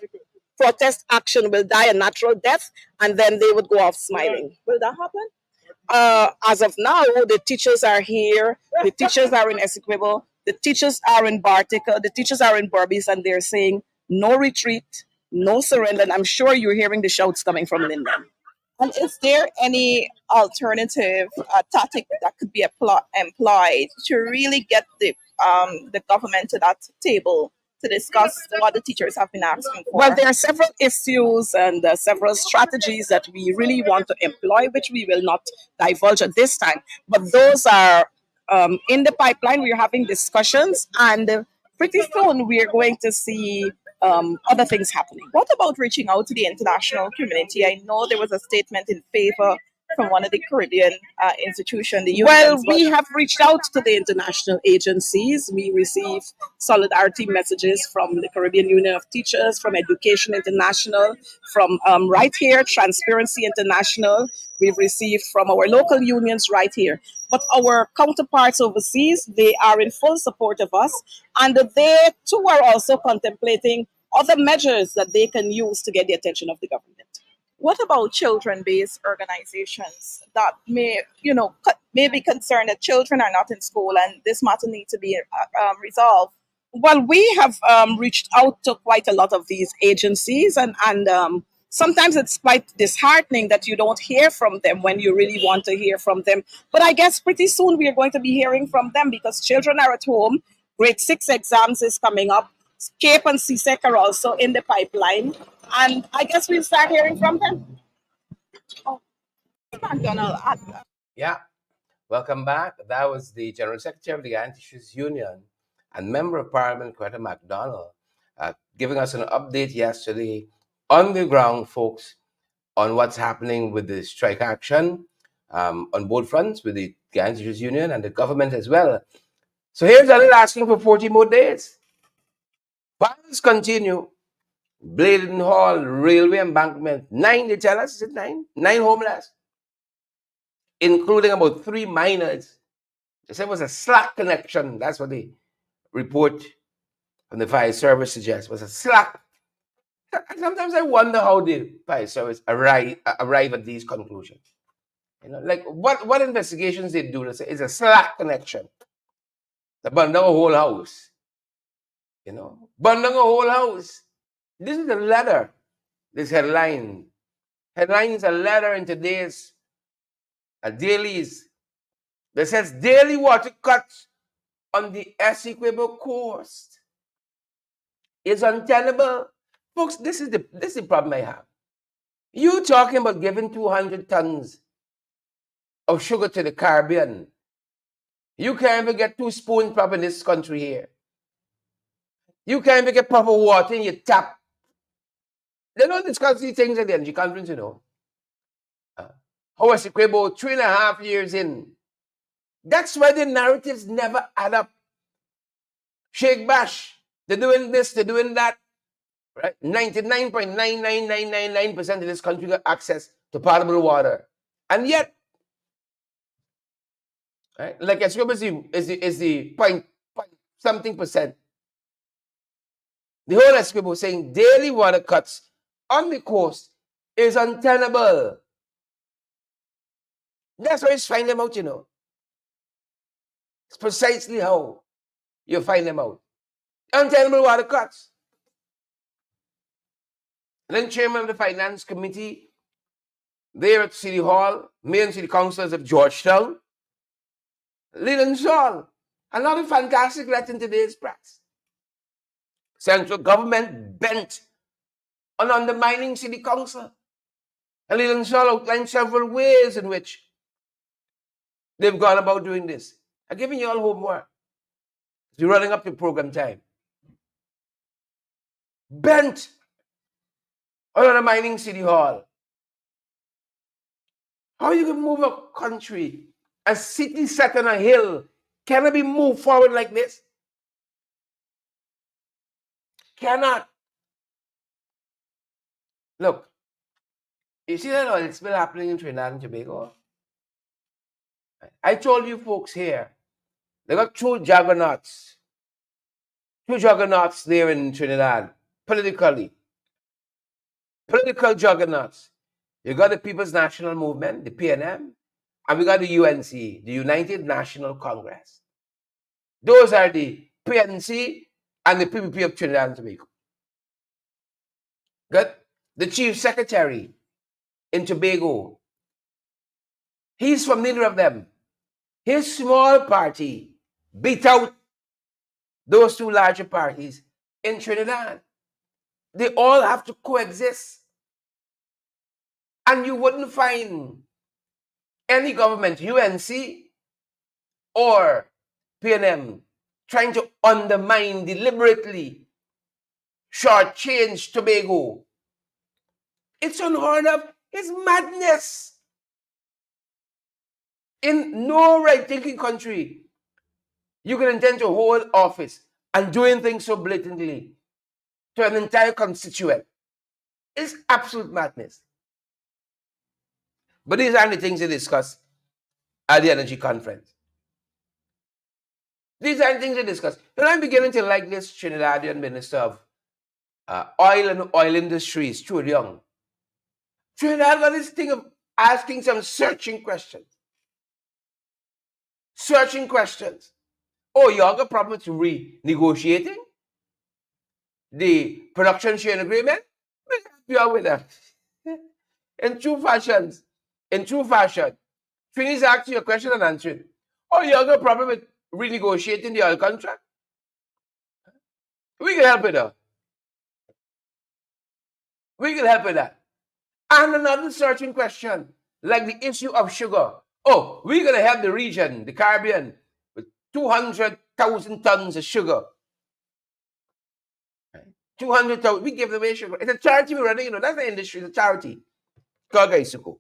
protest action will die a natural death, and then they would go off smiling. Will that happen? As of now, the teachers are here. The teachers are in Essequibo. The teachers are in Bartica. The teachers are in Berbice, and they're saying no retreat, no surrender. And I'm sure you're hearing the shouts coming from Linden. And is there any alternative tactic that could be employed to really get the government to that table to discuss what the teachers have been asking for? Well, there are several issues and several strategies that we really want to employ, which we will not divulge at this time. But those are in the pipeline. We're having discussions, and pretty soon we are going to see other things happening. What about reaching out to the international community? I know there was a statement in favor from one of the Caribbean institutions, the Well, unions. we have reached out to the international agencies. We receive solidarity messages from the Caribbean Union of Teachers, from Education International, from right here, Transparency International. We've received from our local unions right here. But our counterparts overseas, they are in full support of us, and they too are also contemplating other measures that they can use to get the attention of the government. What about children-based organizations that may be concerned that children are not in school and this matter needs to be resolved? Well, we have reached out to quite a lot of these agencies, and sometimes it's quite disheartening that you don't hear from them when you really want to hear from them. But I guess pretty soon we are going to be hearing from them because children are at home. Grade 6 exams is coming up. CAPE and CSEC are also in the pipeline. And I guess we'll start hearing from them. Oh, McDonald, Yeah, welcome back. That was the General Secretary of the Anti-Teachers Union and Member of Parliament, Greta MacDonald, giving us an update yesterday on the ground, folks, on what's happening with the strike action on both fronts, with the Anti-Teachers Union and the government as well. So here's Alil asking for 40 more days. Violence continue. Bladen Hall, railway embankment. 9, they tell us, is it 9? 9 homeless, including about 3 minors. They said it was a slack connection. That's what the report from the fire service suggests, was a slack. Sometimes I wonder how the fire service arrive at these conclusions. Like what investigations they do to say it's a slack connection. They burn down a whole house. Burn down a whole house. This is a letter. This headline. Headline is a letter in today's dailies that says daily water cuts on the Essequibo coast is untenable. Folks, this is the problem I have. You talking about giving 200 tons of sugar to the Caribbean. You can't even get 2 spoons proper in this country here. You can't even get proper water in your tap. They don't discuss these things at the energy conference, How is Essequibo 3.5 years in? That's why the narratives never add up. Shake Bash, they're doing this, they're doing that. Right? 99.99999% of this country got access to potable water. And yet, right, like Essequibo is the point something percent The whole Esquimalt saying daily water cuts on the coast is untenable. That's how you find them out, you know. It's precisely how you find them out. Untenable water cuts. And then chairman of the finance committee there at City Hall, mayor and city councillors of Georgetown, Leland Shaw. Another fantastic letter in today's press. Central government bent on undermining city council. And Leland Shaw outlined several ways in which they've gone about doing this. I'm giving you all homework. We're running up to program time. Bent on undermining City Hall. How you can move a country, a city set on a hill, can it be moved forward like this? Cannot. Look, you see that oil spill happening in Trinidad and Tobago? I told you folks here, they got two juggernauts there in Trinidad, politically. Political juggernauts. You got the People's National Movement, the PNM, and we got the UNC, the United National Congress. Those are the PNC and the PPP of Trinidad and Tobago. Got the Chief Secretary in Tobago. He's from neither of them. His small party beat out those two larger parties in Trinidad. They all have to coexist. And you wouldn't find any government, UNC or PNM, trying to undermine deliberately, shortchange Tobago. It's unheard of. It's madness. In no right-thinking country, you can intend to hold office and doing things so blatantly to an entire constituent. It's absolute madness. But these aren't the things they discuss at the energy conference. These aren't things they discuss. And I'm beginning to like this Trinidadian Minister of Oil and Oil Industries, Chu Young. Trinidad got this thing of asking some searching questions. Searching questions. Oh, you all got a problem with renegotiating the production sharing agreement? We'll help you out with that. In true fashion, Trini's asking you a question and answering. Oh, you all got a problem with renegotiating the oil contract? We can help with that. We can help with that. And another searching question, like the issue of sugar. Oh, we're going to help the region, the Caribbean, with 200,000 tons of sugar. 200,000, we give away sugar. It's a charity we're running, you know, that's the industry, it's a charity. Kagaisuko.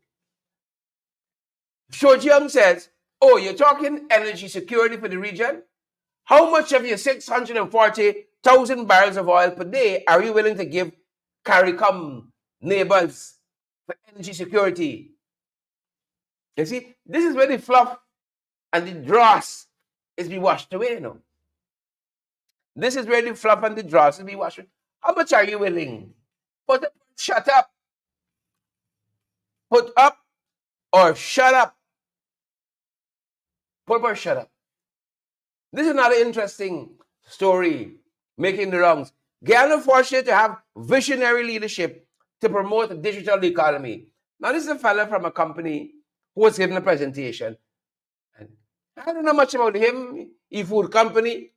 Shojiang says, oh, you're talking energy security for the region? How much of your 640,000 barrels of oil per day are you willing to give CARICOM neighbors for energy security? You see, this is where the fluff and the dross is be washed away, you know. This is where the fluff and the dross is be washed away. How much are you willing? Shut up. Put up or shut up. Put up or shut up. This is another interesting story, making the rounds. Guyana fortunate to have visionary leadership to promote the digital economy. Now, this is a fellow from a company who was giving a presentation. And I don't know much about him, e-food company.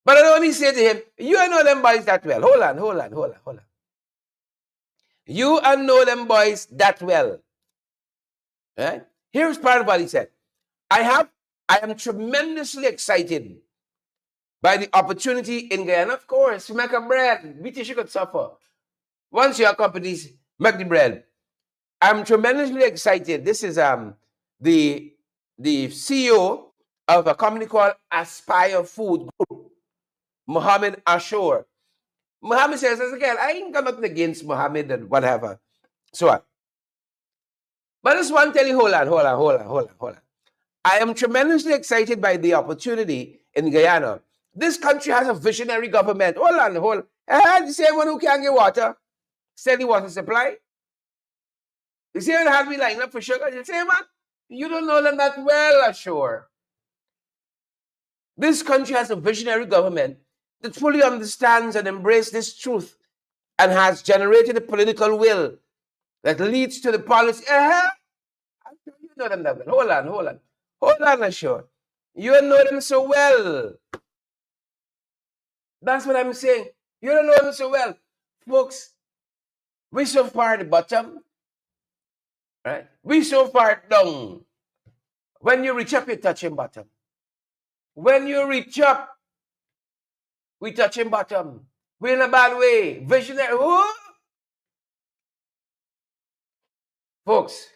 But I only say to him, you know them boys that well. Hold on. You know them boys that well. Right? Here's part of what he said. I am tremendously excited by the opportunity in Guyana, of course, to make a bread. British could suffer. Once your companies make the bread. I'm tremendously excited. This is the CEO of a company called Aspire Food Group, Mohammed Ashur. Mohammed says, again, I ain't got nothing against Mohammed and whatever. So what? But I just want to tell you, hold on. I am tremendously excited by the opportunity in Guyana This country has a visionary government. Hold on, hold. The same one who can't get water, steady water supply. The same one has me lining up for sugar. The same one. You don't know them that well, sure. This country has a visionary government that fully understands and embraces this truth and has generated a political will that leads to the policy. You know them that well. Hold on, hold on. Hold on, sure. You know them so well. That's what I'm saying. You don't know them so well. Folks, we so far at the bottom, right? We so far down. When you reach up, you're touching bottom. When you reach up, we touching bottom. We're in a bad way. Visionary. Ooh. Folks,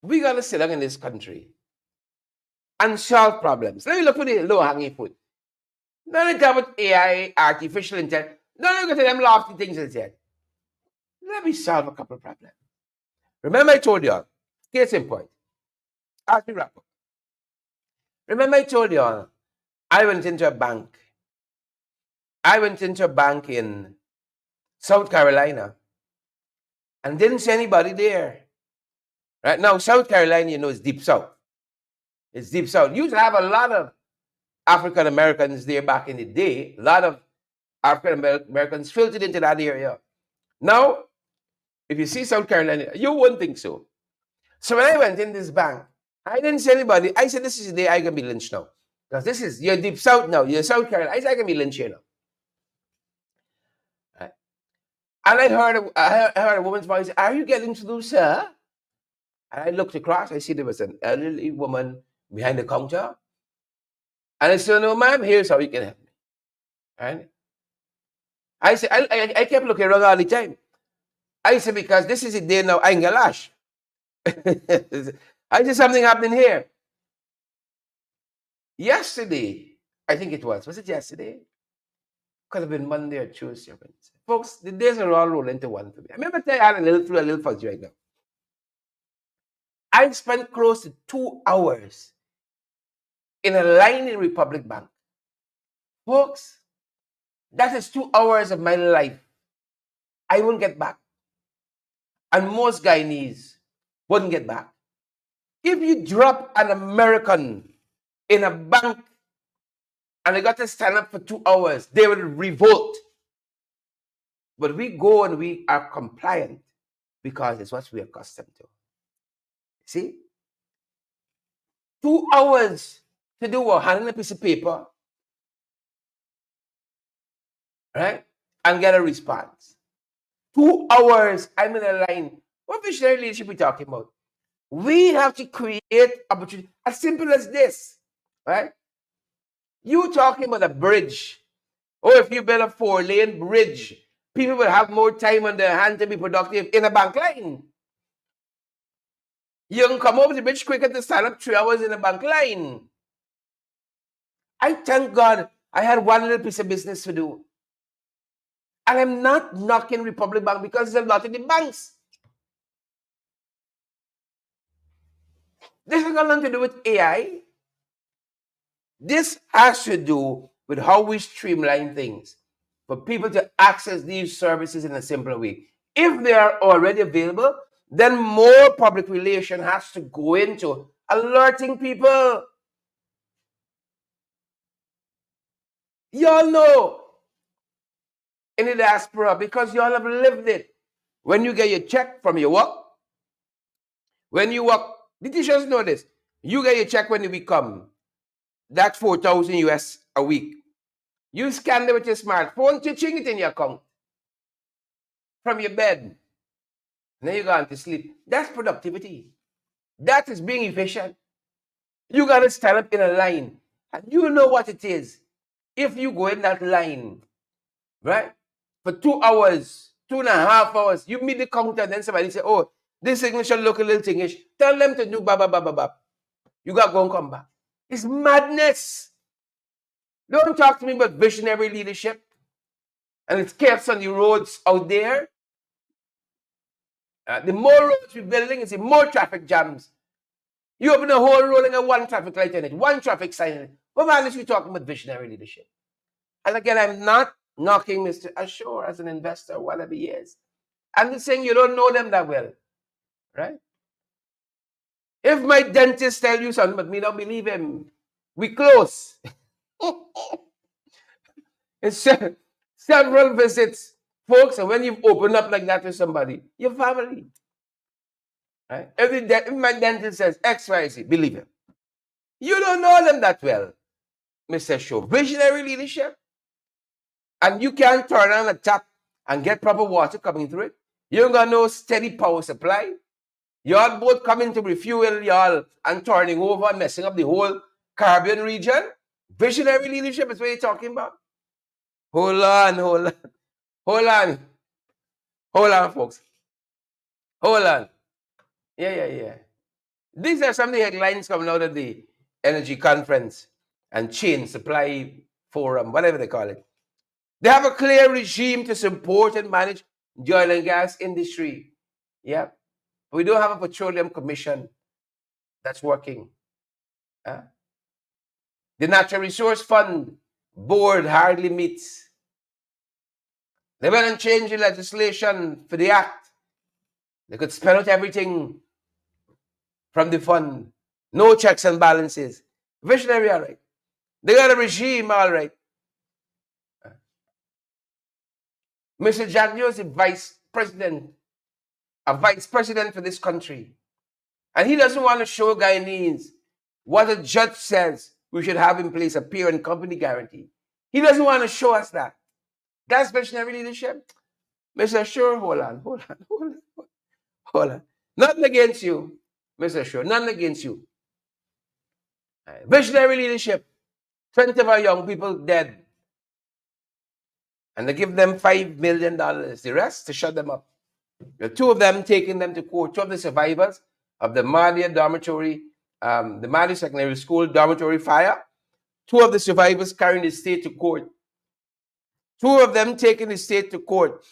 we got to sit down in this country and solve problems. Let me look for the low-hanging fruit. Don't talk about AI, artificial intelligence. Don't look at them lofty things and say, let me solve a couple of problems. Remember I told you all, case in point, as we wrap up. Remember I told you all, I went into a bank. I went into a bank in South Carolina and didn't see anybody there. Right now, South Carolina, you know, is deep south. It's deep south. You used to have a lot of African Americans there back in the day. A lot of African Americans filtered into that area. Now, if you see South Carolina, you wouldn't think so. So when I went in this bank, I didn't see anybody. I said, this is the day I can be lynched now. Because this is, you're deep south now. You're South Carolina. I said, I can be lynched here now. Right? And I heard a woman's voice, are you getting through, sir? And I looked across. I see there was an elderly woman behind the counter. And I said, no, ma'am, here's how you can help me. Right? I said, I kept looking around all the time. I said, because this is a day now, I ain't gonna lash. I said, something happening here. Yesterday, I think it was it yesterday? Could have been Monday or Tuesday. Folks, the days are all rolling into one for me. I remember telling you I had a little fuzzy right now. I spent close to 2 hours in a line in Republic Bank. Folks, that is 2 hours of my life I won't get back. And most Guyanese wouldn't get back. If you drop an American in a bank and they got to stand up for 2 hours, they will revolt. But we go and we are compliant because it's what we're accustomed to. See? 2 hours to do what? Handing a piece of paper, right? And get a response. 2 hours, I'm in a line. What visionary leadership are we talking about? We have to create opportunity as simple as this, right? You talking about a bridge. Oh, if you build a 4-lane bridge, people will have more time on their hands to be productive in a bank line. You can come over the bridge quicker to stand up 3 hours in a bank line. I thank God I had one little piece of business to do. And I'm not knocking Republic Bank because there's a lot in the banks. This has got nothing to do with AI. This has to do with how we streamline things for people to access these services in a simpler way. If they are already available, then more public relation has to go into alerting people. Y'all know in the diaspora because y'all have lived it. When you get your check from your work, when you work, the teachers know this. You get your check when the week come. That's 4,000 US a week. You scan it with your smartphone, ching it in your account from your bed. And then you go on to sleep. That's productivity. That is being efficient. You got to stand up in a line. And you know what it is. If you go in that line, right, for 2 hours, 2.5 hours, you meet the counter, then somebody say, oh, this signature look a little thingish. Tell them to do ba. You got to go and come back. It's madness. Don't talk to me about visionary leadership and it's chaos on the roads out there. The more roads we're building, it's the more traffic jams. You open a whole road and one traffic light in it, one traffic sign in it. What man we talking about visionary leadership? And again, I'm not knocking Mr. Ashore as an investor, whatever he is. I'm just saying you don't know them that well, right? If my dentist tell you something, but me don't believe him, we close. It's several visits, folks, and when you open up like that to somebody, your family, right? If my dentist says X, Y, Z, believe him. You don't know them that well, Mr. Shaw. Visionary leadership, and you can't turn on a tap and get proper water coming through it. You don't got no steady power supply. Y'all both coming to refuel y'all and turning over and messing up the whole Caribbean region. Visionary leadership is what you're talking about. Hold on, hold on, hold on, hold on, folks. Hold on. Yeah. These are some of the headlines coming out of the energy conference and chain supply forum, whatever they call it. They have a clear regime to support and manage the oil and gas industry. Yeah. We don't have a petroleum commission that's working. The Natural Resource Fund board hardly meets. They went and changed the legislation for the act. They could spell out everything from the fund. No checks and balances. Visionary, all right. They got a regime, all right. Mr. Jagnew is a vice president for this country. And he doesn't want to show Guyanese what a judge says we should have in place, a parent company guarantee. He doesn't want to show us that. That's visionary leadership. Mr. Sure, hold on. Nothing against you, Mr. Sure, nothing against you. Visionary leadership. 20 of our young people dead. And they give them $5 million. The rest to shut them up. The two of them taking them to court. Two of the survivors of the Mahdia dormitory, the Mahdia Secondary School dormitory fire. Two of the survivors carrying the state to court. Two of them taking the state to court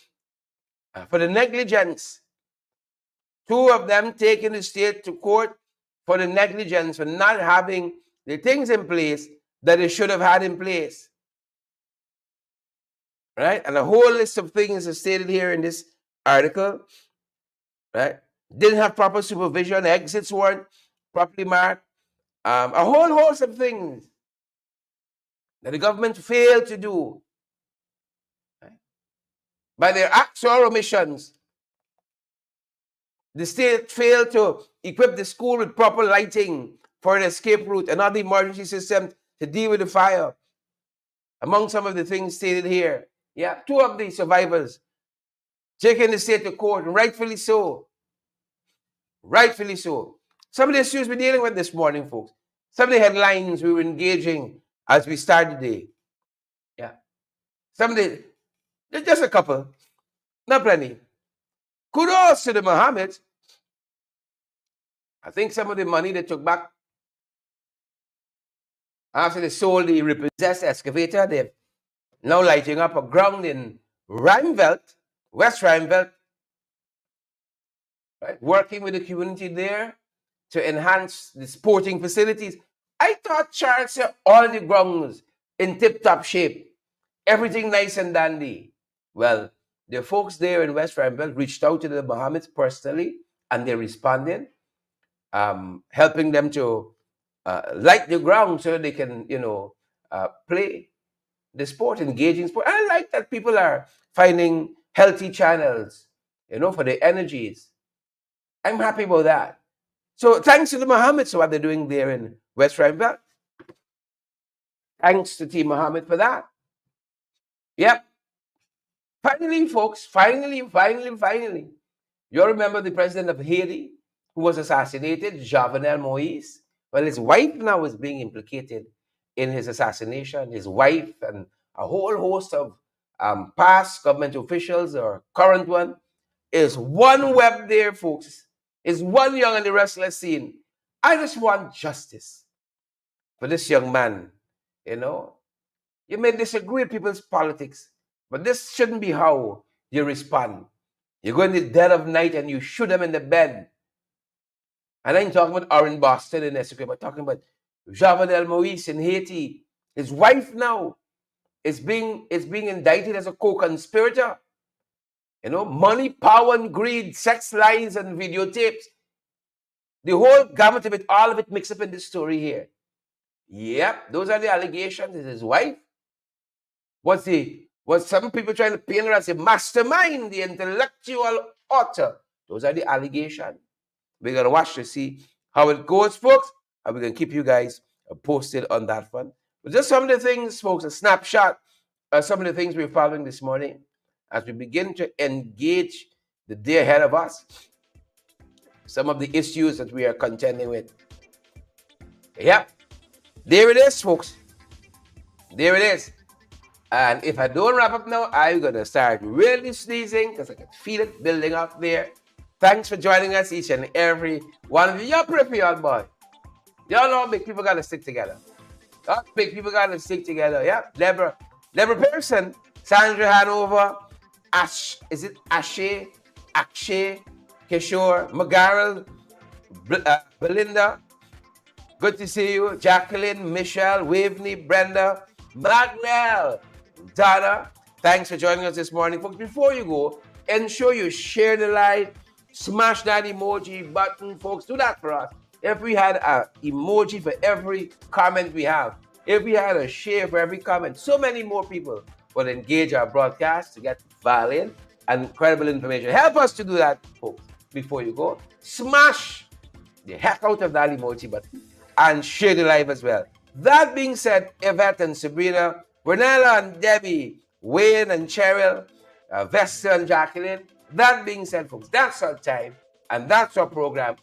for the negligence. Two of them taking the state to court for the negligence, for not having the things in place that they should have had in place. Right? And a whole list of things is stated here in this article. Right? Didn't have proper supervision, exits weren't properly marked. A whole host of things that the government failed to do, right? By their acts or omissions. The state failed to equip the school with proper lighting for an escape route and other emergency systems to deal with the fire. Among some of the things stated here. Yeah, two of the survivors taking the state to court, rightfully so. Rightfully so. Some of the issues we're dealing with this morning, folks. Some of the headlines we were engaging as we started the day. Yeah. Some of the, just a couple, not plenty. Kudos to the Mohammeds. I think some of the money they took back after they sold the repossessed excavator, they're now lighting up a ground in Rheinveld, West Rheinveld, right? Working with the community there to enhance the sporting facilities. I thought Charles said all the grounds in tip-top shape, everything nice and dandy. Well, the folks there in West Rheinveld reached out to the Mohammeds personally, and they responded, helping them to light the ground so they can, play the sport, engage in sport. And I like that people are finding healthy channels, for their energies. I'm happy about that. So thanks to the Mohammeds for what they're doing there in West Rheinveld. Thanks to Team Mohammed for that. Yep. Finally, folks, finally. You remember the president of Haiti who was assassinated, Jovenel Moise? Well, his wife now is being implicated in his assassination. His wife and a whole host of past government officials or current one. Is one web there, folks. Is one young and the restless scene. I just want justice for this young man. You may disagree with people's politics, but this shouldn't be how you respond. You go in the dead of night and you shoot them in the bed. And I ain't talking about Orange Boston and Essex, but talking about Javenel Moise in Haiti. His wife now is being indicted as a co-conspirator. Money, power, and greed, sex lies, and videotapes. The whole gamut of it, all of it mixed up in this story here. Yep, those are the allegations. It's his wife. Was some people trying to paint her as a mastermind, the intellectual author. Those are the allegations. We're gonna watch to see how it goes, folks, and we're gonna keep you guys posted on that one. But just some of the things, folks, a snapshot of some of the things we're following this morning as we begin to engage the day ahead of us. Some of the issues that we are contending with. Yep, there it is, folks. There it is. And if I don't wrap up now, I'm going to start really sneezing because I can feel it building up there. Thanks for joining us, each and every one of you. You're pretty on, boy. Y'all know big people got to stick together. Big people got to stick together. Yeah. Deborah Pearson, Sandra Hanover, is it Ashe, Akshay, Kishore, McGarrel, Belinda. Good to see you. Jacqueline, Michelle, Waveney, Brenda, Magnell, Donna. Thanks for joining us this morning. Folks, before you go, ensure you share the live, smash that emoji button, folks. Do that for us. If we had an emoji for every comment we have, if we had a share for every comment, so many more people would engage our broadcast to get valid and credible information. Help us to do that, folks, before you go. Smash the heck out of that emoji button and share the live as well. That being said, Yvette and Sabrina, Renella and Debbie, Wayne and Cheryl, Vesta and Jacqueline. That being said, folks, that's our time and that's our program.